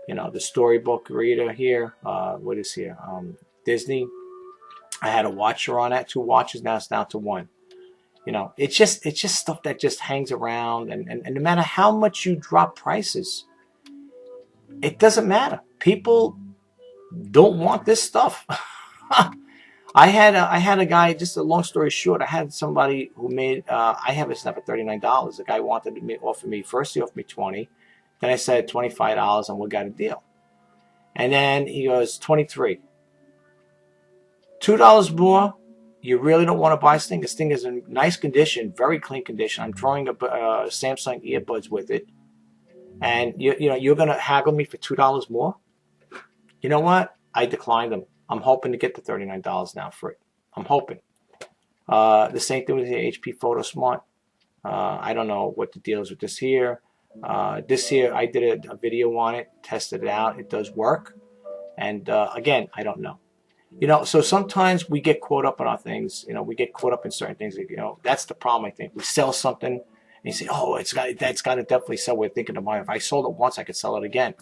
The storybook reader here. What is here? Disney. I had a watcher on that, 2 watches. Now it's down to 1. It's just stuff that just hangs around, and no matter how much you drop prices, It doesn't matter. People don't want this stuff. I had a guy, just a long story short, I had somebody who made, I have his stuff at $39. The guy wanted to offer me, first he offered me 20, then I said $25 and we got a deal. And then he goes, 23. $2 more. You really don't want to buy this thing. This thing is in nice condition, very clean condition. I'm drawing a Samsung earbuds with it. And you're going to haggle me for $2 more? You know what? I declined them. I'm hoping to get the $39 now for it. I'm hoping. The same thing with the HP Photo Smart. I don't know what the deal is with this here. This here, I did a video on it, tested it out. It does work. And again, I don't know. So sometimes we get caught up on our things. We get caught up in certain things. That's the problem, I think. We sell something, and you say, oh, that's got to definitely sell. We're thinking of buying. If I sold it once, I could sell it again.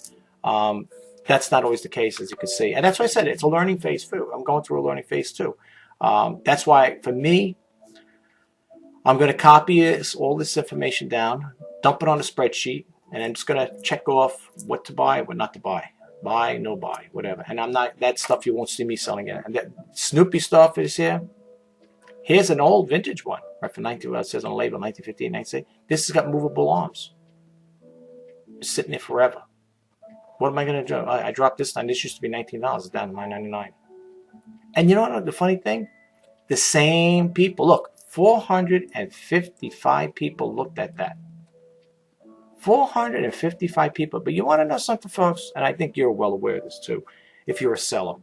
That's not always the case, as you can see. And that's why I said it's a learning phase, too. I'm going through a learning phase, too. That's why, for me, I'm going to copy all this information down, dump it on a spreadsheet, and I'm just going to check off what to buy, what not to buy. Buy, no buy, whatever. And I'm not, that stuff you won't see me selling it. And that Snoopy stuff is here. Here's an old vintage one, right, from it says on the label, 1958, 1960. This has got movable arms. It's sitting there forever. What am I going to do? I dropped this time. This used to be $19. It's down to $9.99. And you know what? The funny thing? The same people. Look, 455 people looked at that. 455 people. But you want to know something, folks? And I think you're well aware of this, too, if you're a seller.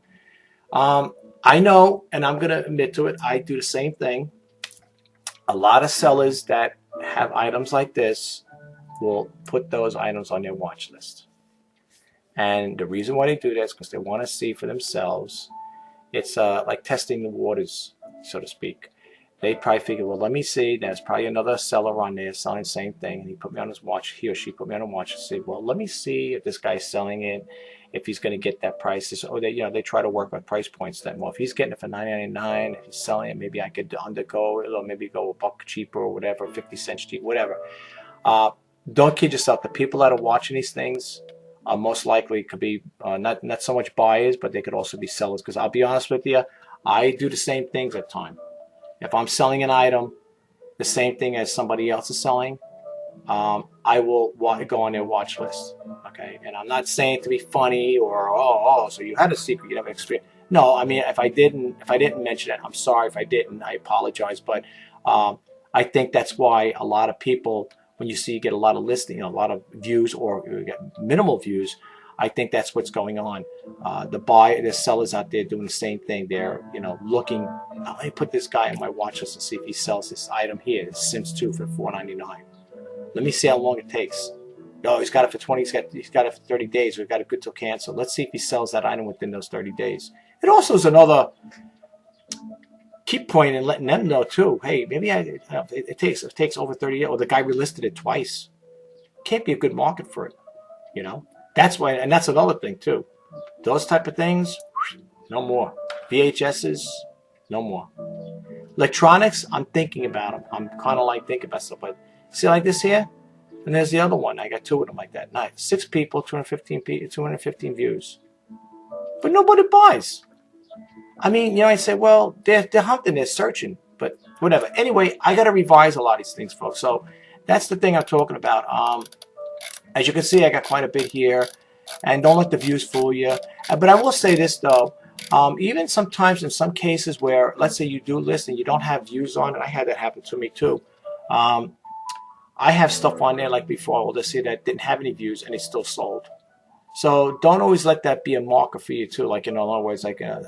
I know, and I'm going to admit to it, I do the same thing. A lot of sellers that have items like this will put those items on their watch list. And the reason why they do that is because they want to see for themselves. It's like testing the waters, so to speak. They probably figure, well, let me see. There's probably another seller on there selling the same thing. And he put me on his watch. He or she put me on a watch and say, well, let me see if this guy's selling it, if he's going to get that price. Or they try to work on price points. That, well, if he's getting it for $9.99, if he's selling it, maybe I could undergo it, or maybe go a buck cheaper or whatever, 50 cents cheaper, whatever. Don't kid yourself. The people that are watching these things most likely could be not so much buyers, but they could also be sellers. Because I'll be honest with you, I do the same things at times. If I'm selling an item, the same thing as somebody else is selling, I will go on their watch list. Okay, and I'm not saying to be funny or so you had a secret, you have experience. No, I mean if I didn't mention it, I'm sorry if I didn't. I apologize, but I think that's why a lot of people, when you see you get a lot of listing, a lot of views, or you get minimal views, I think that's what's going on. The sellers out there doing the same thing. They're looking. Let me put this guy on my watch list and see if he sells this item here. This Sims 2 for $4.99. Let me see how long it takes. Oh, he's got it for 20. He's got it for 30 days. We've got it good till cancel. Let's see if he sells that item within those 30 days. It also is another key point and letting them know too. Hey, maybe it takes over 30 years. Or the guy relisted it twice. Can't be a good market for it. That's why, and that's another thing too. Those type of things, no more. VHSs, no more. Electronics, I'm thinking about them. I'm kind of like thinking about stuff. But see, like this here, and there's the other one. I got two of them like that. Nice. 6 people, 215 views, but nobody buys. I mean, I say, well, they're hunting, they're searching, but whatever. Anyway, I got to revise a lot of these things, folks. So that's the thing I'm talking about. As you can see, I got quite a bit here, and don't let the views fool you. But I will say this, though. Even sometimes in some cases where, let's say you do list and you don't have views on it, I had that happen to me, too. I have stuff on there like before, well, let's say that didn't have any views, and it still sold. So don't always let that be a marker for you, too. Like, in other words, like a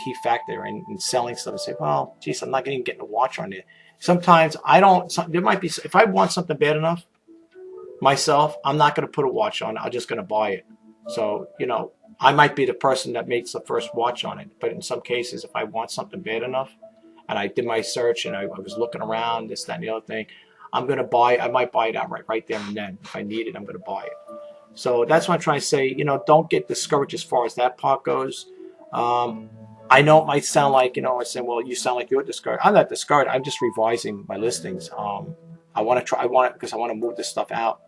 key factor in selling stuff and say, well, geez, I'm not getting a watch on it. Sometimes I don't, there might be, if I want something bad enough, myself, I'm not going to put a watch on it. I'm just going to buy it. So, I might be the person that makes the first watch on it. But in some cases, if I want something bad enough, and I did my search and I was looking around, this, that, and the other thing, I'm going to buy, I might buy it outright right there and then. If I need it, I'm going to buy it. So that's what I'm trying to say. Don't get discouraged as far as that part goes. I know it might sound like, I say, well, you sound like you're discouraged. I'm not discouraged. I'm just revising my listings. I want to because I want to move this stuff out.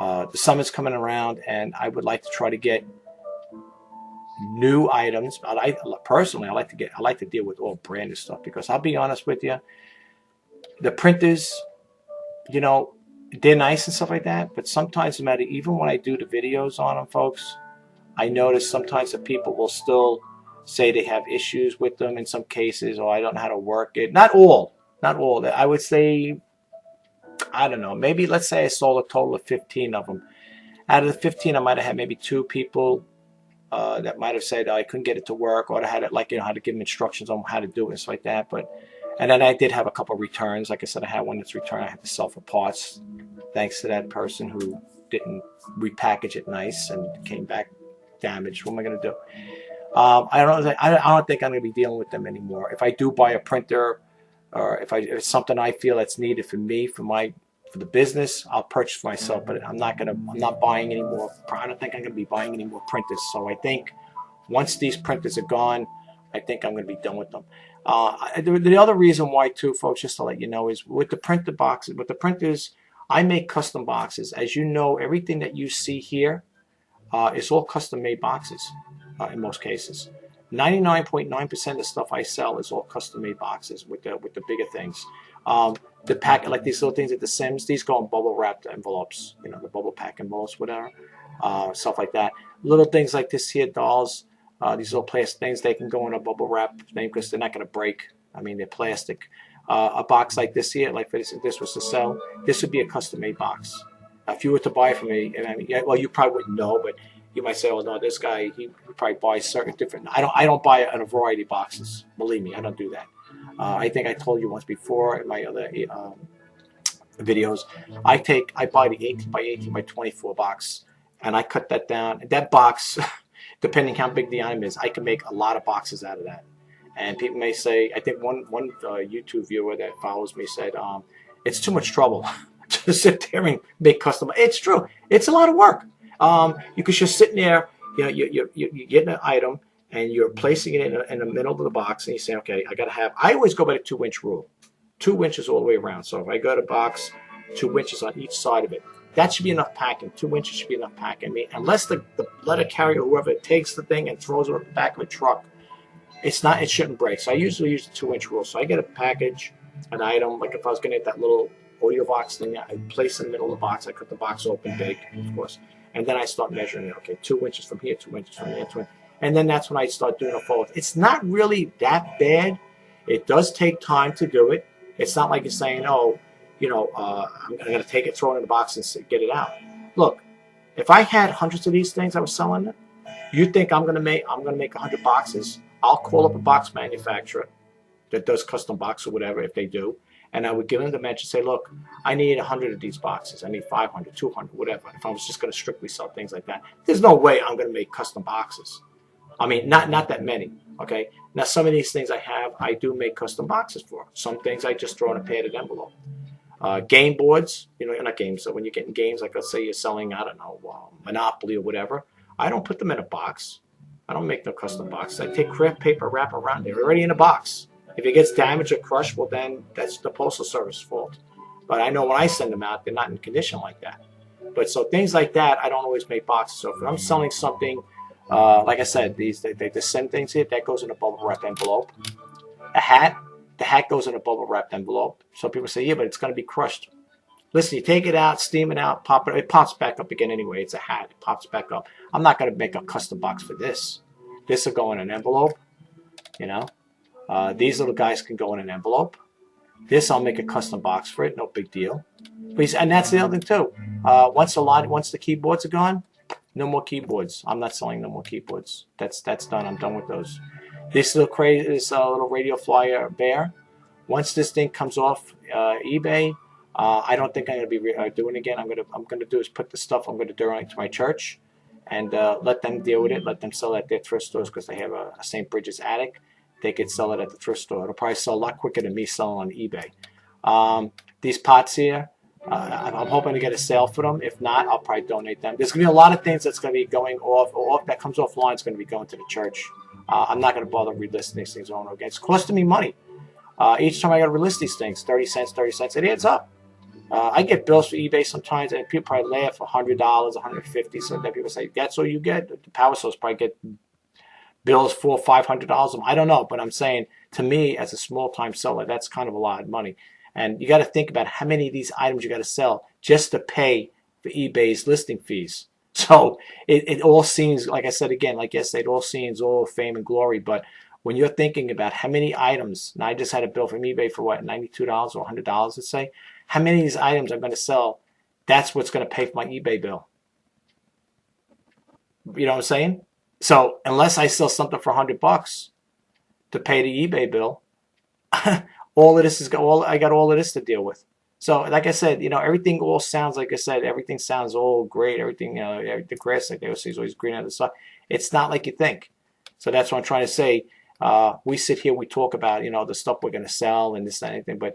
The summer's coming around, and I would like to try to get new items. Personally, I like to deal with all brand new stuff, because I'll be honest with you, the printers, you know, they're nice and stuff like that, but sometimes, no matter, even when I do the videos on them, folks, I notice sometimes the people will still say they have issues with them in some cases, or I don't know how to work it. Not all. I would say, I don't know, maybe let's say I sold a total of 15 of them. Out of the 15, I might have had maybe 2 people that might have said, oh, I couldn't get it to work, or I had it, like, you know, how to give them instructions on how to do it and stuff like that. And then I did have a couple of returns. Like I said, I had one that's returned. I had to sell for parts, thanks to that person who didn't repackage it nice and came back damaged. What am I going to do? I don't think I'm going to be dealing with them anymore. If I do buy a printer, or if it's something I feel that's needed for me, for the business, I'll purchase for myself. But I'm not buying any more. I don't think I'm going to be buying any more printers. So I think once these printers are gone, I think I'm going to be done with them. The other reason why, too, folks, just to let you know, is with the printer boxes, with the printers, I make custom boxes. As you know, everything that you see here is all custom-made boxes in most cases. 99.9% of the stuff I sell is all custom-made boxes with the bigger things. The pack, like these little things at the Sims, these go in bubble-wrapped envelopes, you know, the bubble pack envelopes, whatever, stuff like that. Little things like this here, dolls. These little plastic things, they can go in a bubble wrap thing because they're not going to break. I mean, they're plastic. A box like this here, like if this was to sell, this would be a custom-made box. If you were to buy from me, and I mean, yeah, well, you probably wouldn't know, but you might say, "Oh no, this guy, he probably buys certain different." I don't buy it in a variety of boxes. Believe me, I don't do that. I think I told you once before in my other videos. I buy the 18 by 18 by 24 box, and I cut that down. That box. Depending how big the item is, I can make a lot of boxes out of that. And people may say, I think one YouTube viewer that follows me said, it's too much trouble to sit there and make custom. It's true. It's a lot of work. Because you're sitting there, you know, you're getting an item and you're placing it in the middle of the box, and you say, okay, I always go by the 2-inch rule. 2 inches all the way around. So if I got a box, 2 inches on each side of it, that should be enough packing. 2 inches should be enough packing. I mean, unless the letter carrier, whoever, takes the thing and throws it on the back of a truck, it shouldn't break. So I usually use the 2-inch rule. So I get a package, an item, like if I was going to get that little audio box thing, I place it in the middle of the box. I cut the box open big, of course. And then I start measuring it. Okay, 2 inches from here, 2 inches from there, 2 inches. And then that's when I start doing a fold. It's not really that bad. It does take time to do it. It's not like you're saying, oh, you know, I'm going to take it, throw it in the box, and get it out. Look, if I had hundreds of these things I was selling, you think I'm going to make 100 boxes? I'll call up a box manufacturer that does custom box or whatever, if they do, and I would give them the dimension, say, look, I need 100 of these boxes. I need 500, 200, whatever. If I was just going to strictly sell things like that, there's no way I'm going to make custom boxes. I mean, not that many. Okay. Now, some of these things I do make custom boxes for. Some things I just throw in a padded envelope. Game boards, you know, not games. So when you're getting games, like let's say you're selling, I don't know, Monopoly or whatever, I don't put them in a box. I don't make no custom boxes. I take craft paper, wrap around it. They're already in a box. If it gets damaged or crushed, well, then that's the Postal Service's fault. But I know when I send them out, they're not in condition like that. But so things like that, I don't always make boxes. So if I'm selling something, like I said, the same things here, that goes in a bubble wrap envelope. A hat. The hat goes in a bubble wrapped envelope. So people say, yeah, but it's going to be crushed. Listen, you take it out, steam it out, pop it. It pops back up again anyway. It's a hat. It pops back up. I'm not going to make a custom box for this. This will go in an envelope. You know, these little guys can go in an envelope. This, I'll make a custom box for it. No big deal. And that's the other thing too. Once the keyboards are gone, no more keyboards. I'm not selling no more keyboards. That's done. I'm done with those. This little radio flyer bear. Once this thing comes off eBay, I don't think I'm going to be doing it again. I'm going to do is put the stuff I'm going to donate to my church, and let them deal with it. Let them sell it at their thrift stores because they have a St. Bridget's attic. They could sell it at the thrift store. It'll probably sell a lot quicker than me selling on eBay. These pots here, I'm hoping to get a sale for them. If not, I'll probably donate them. There's going to be a lot of things that's going to be going off that comes offline. It's going to be going to the church. I'm not going to bother relisting these things over again. It's costing me money. Each time I got to relist these things, 30 cents, 30 cents. It adds up. I get bills for eBay sometimes, and people probably laugh $100, $150. So then people say, "That's all you get." The power stores probably get bills for $500. I don't know, but I'm saying to me, as a small time seller, that's kind of a lot of money. And you got to think about how many of these items you got to sell just to pay for eBay's listing fees. So it all seems, like I said again, like yesterday, it all seems all fame and glory. But when you're thinking about how many items, now I just had a bill from eBay for what, $92 or $100, let's say, how many of these items I'm going to sell, that's what's going to pay for my eBay bill. You know what I'm saying? So unless I sell something for $100 to pay the eBay bill, all of this is I got all of this to deal with. So like I said, everything all sounds, like I said, everything sounds all great. Everything, the grass, like they always say, is always green on the side. It's not like you think. So that's what I'm trying to say. We sit here, we talk about, the stuff we're going to sell and this and anything, but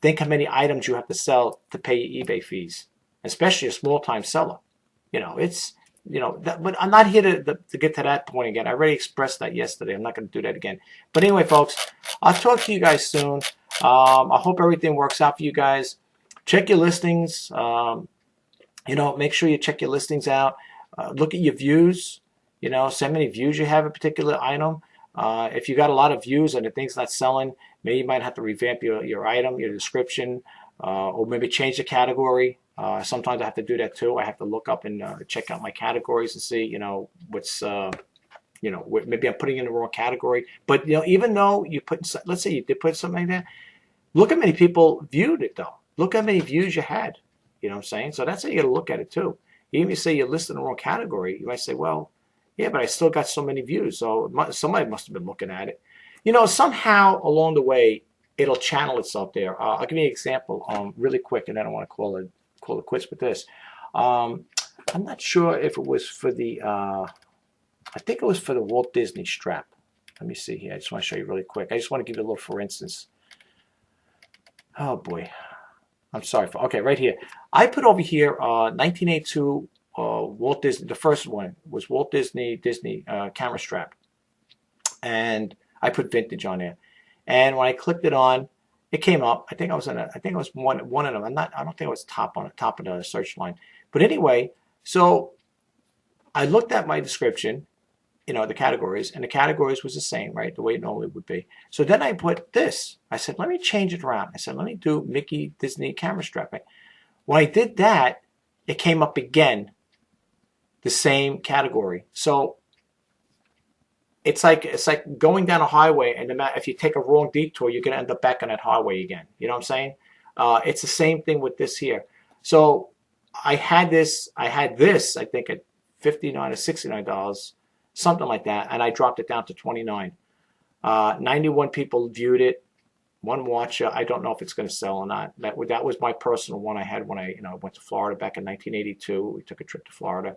think how many items you have to sell to pay your eBay fees, especially a small time seller. But I'm not here to get to that point again. I already expressed that yesterday. I'm not going to do that again. But anyway, folks, I'll talk to you guys soon. I hope everything works out for you guys. Check your listings. Make sure you check your listings out. Look at your views. See how many views you have a particular item. If you got a lot of views and the thing's not selling, maybe you might have to revamp your item, your description, or maybe change the category. Sometimes I have to do that too. I have to look up and check out my categories and see, what's, maybe I'm putting in the wrong category. But, even though you put, let's say you did put something like that, look how many people viewed it though. Look how many views you had. You know what I'm saying? So that's how you got to look at it too. Even if you say you're listed in the wrong category, you might say, well, yeah, but I still got so many views. So somebody must have been looking at it. Somehow along the way, it'll channel itself there. I'll give you an example really quick, and then I want to call it quits with this. I'm not sure if it was for the, I think it was for the Walt Disney strap. Let me see here. I just want to show you really quick. I just want to give you a little for instance. Oh boy. I'm sorry. Okay, right here. I put over here 1982 Walt Disney. The first one was Walt Disney camera strap. And I put vintage on there. And when I clicked it on, it came up. I think I was one of them. I don't think it was top of the search line. But anyway, so I looked at my description, the categories, and the categories was the same, right? The way it normally would be. So then I put this. I said, let me change it around. I said, let me do Mickey Disney camera strap. When I did that, it came up again, the same category. So it's like going down a highway, and if you take a wrong detour, you're going to end up back on that highway again. You know what I'm saying? It's the same thing with this here. So I had this, I think at $59 or $69, something like that, and I dropped it down to $29. 91 people viewed it. One watcher. I don't know if it's going to sell or not. That was my personal one I had when I went to Florida back in 1982. We took a trip to Florida.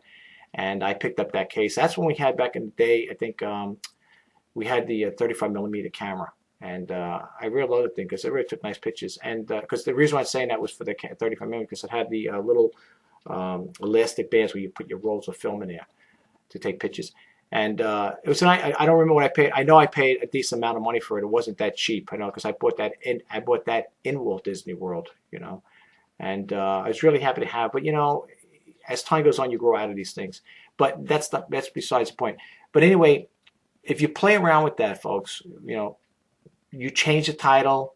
And I picked up that case. That's when we had back in the day, I think we had the 35 millimeter camera. And I really loved the thing because it really took nice pictures. And because the reason why I'm saying that was for the 35 millimeter, because it had the little elastic bands where you put your rolls of film in there to take pictures. And it was I don't remember what I paid. I know I paid a decent amount of money for it. It wasn't that cheap, because I bought that in Walt Disney World, And I was really happy to have. But as time goes on, you grow out of these things. But that's besides the point. But anyway, if you play around with that, folks, you change the title,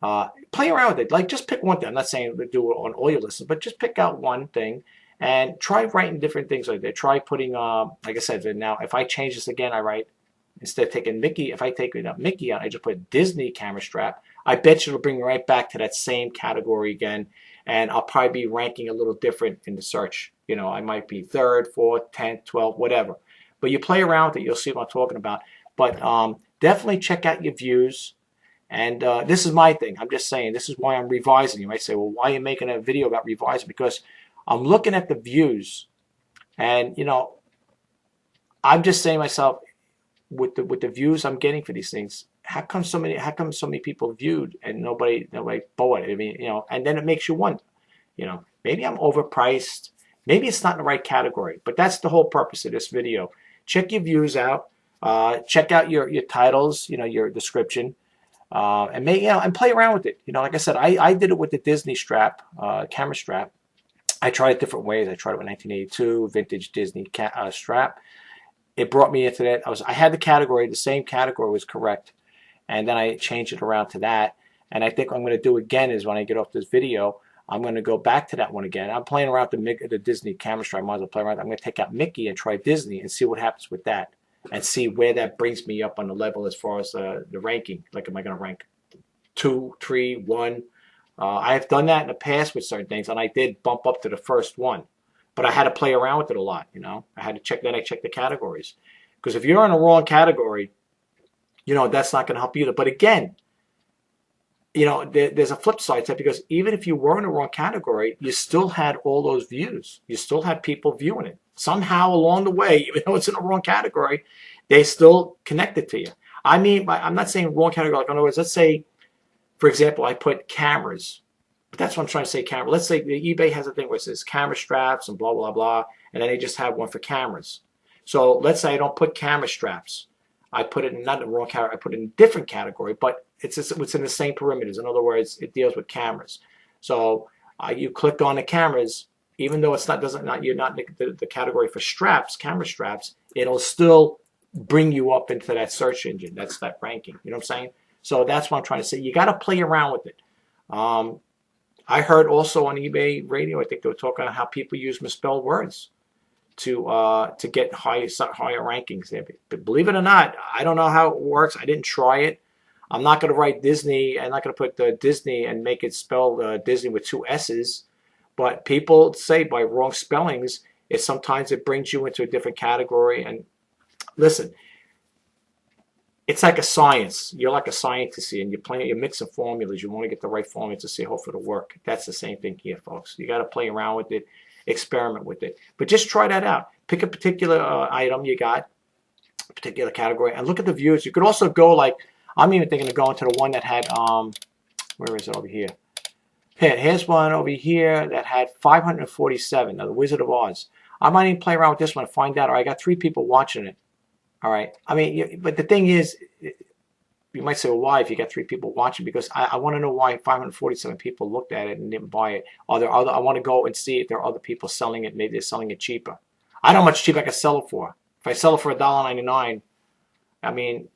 play around with it. Like, just pick one thing. I'm not saying do it on all your listings, but just pick out one thing and try writing different things like that. Try putting, like I said, now if I change this again, I write, instead of taking Mickey, if I take Mickey out, I just put Disney camera strap. I bet you it'll bring me right back to that same category again. And I'll probably be ranking a little different in the search. I might be 3rd, 4th, 10th, 12th, whatever. But you play around with it, you'll see what I'm talking about. But definitely check out your views. And this is my thing. I'm just saying, this is why I'm revising. You might say, well, why are you making a video about revising? Because I'm looking at the views. And, I'm just saying to myself, with the views I'm getting for these things, how come so many people viewed and nobody bought it? I mean, and then it makes you wonder, maybe I'm overpriced, maybe it's not in the right category. But that's the whole purpose of this video. Check your views out, check out your titles, your description. and and play around with it. Like I said, I did it with the Disney strap, camera strap. I tried it different ways. I tried it with 1982 vintage Disney strap. It brought me into that. I had the category, the same category was correct, and then I changed it around to that. And I think what I'm going to do again is when I get off this video, I'm going to go back to that one again. I'm playing around with the Disney camera strap. I might as well play around. I'm going to take out Mickey and try Disney and see what happens with that, and see where that brings me up on the level as far as the ranking. Like, am I going to rank 2, 3, 1? I have done that in the past with certain things, and I did bump up to the first one. But I had to play around with it a lot, I had to check that. I checked the categories. Because if you're in a wrong category, that's not going to help either. But again, there's a flip side to that, because even if you were in the wrong category, you still had all those views. You still had people viewing it. Somehow along the way, even though it's in the wrong category, they still connected to you. I mean, I'm not saying wrong category. Like, in other words, let's say, for example, I put cameras. But that's what I'm trying to say, camera. Let's say the eBay has a thing where it says camera straps and blah, blah, blah. And then they just have one for cameras. So let's say I don't put camera straps. I put it in not in the wrong category. I put it in a different category, but it's in the same perimeters. In other words, it deals with cameras. So you click on the cameras, even though you're not in the category for straps, camera straps, it'll still bring you up into that search engine. That's that ranking. You know what I'm saying? So that's what I'm trying to say. You got to play around with it. I heard also on eBay radio, I think they were talking about how people use misspelled words to get higher rankings. But believe it or not, I don't know how it works. I didn't try it. I'm not going to write Disney. I'm not going to put the Disney and make it spelled Disney with 2 S's. But people say by wrong spellings, sometimes it brings you into a different category. And listen, it's like a science. You're like a scientist here, and you're mixing formulas. You want to get the right formula to see hopefully it'll work. That's the same thing here, folks. You got to play around with it, experiment with it. But just try that out. Pick a particular item you got, a particular category, and look at the views. You could also go like, I'm even thinking of going to the one that had, where is it over here? Here's one over here that had 547, now the Wizard of Oz. I might even play around with this one and find out. All right, I got 3 people watching it. All right. I mean, but the thing is, you might say, well, why if you got 3 people watching? Because I want to know why 547 people looked at it and didn't buy it. I want to go and see if there are other people selling it. Maybe they're selling it cheaper. I know how much cheaper I can sell it for. If I sell it for $1.99, I mean,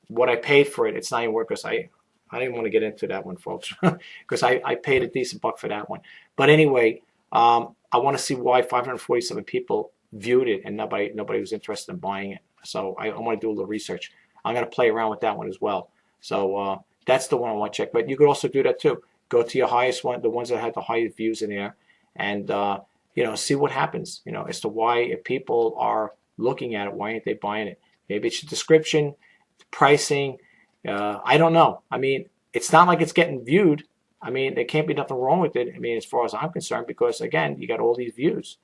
what I paid for it, it's not even worth it. I didn't want to get into that one, folks, because I paid a decent buck for that one. But anyway, I want to see why 547 people viewed it and nobody was interested in buying it. So I want to do a little research. I'm going to play around with that one as well. So that's the one I want to check. But you could also do that too. Go to your highest one, the ones that have the highest views in there, and see what happens. As to why, if people are looking at it, why aren't they buying it? Maybe it's the description, the pricing. I don't know. I mean, it's not like it's getting viewed. I mean, there can't be nothing wrong with it. I mean, as far as I'm concerned, because again, you got all these views.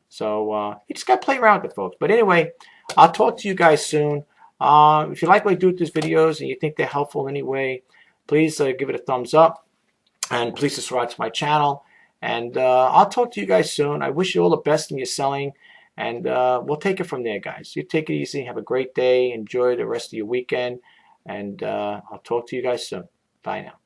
So you just got to play around with it, folks. But anyway, I'll talk to you guys soon. If you like what I do with these videos and you think they're helpful in any way, please give it a thumbs up. And please subscribe to my channel. And I'll talk to you guys soon. I wish you all the best in your selling. And we'll take it from there, guys. You take it easy. Have a great day. Enjoy the rest of your weekend. And I'll talk to you guys soon. Bye now.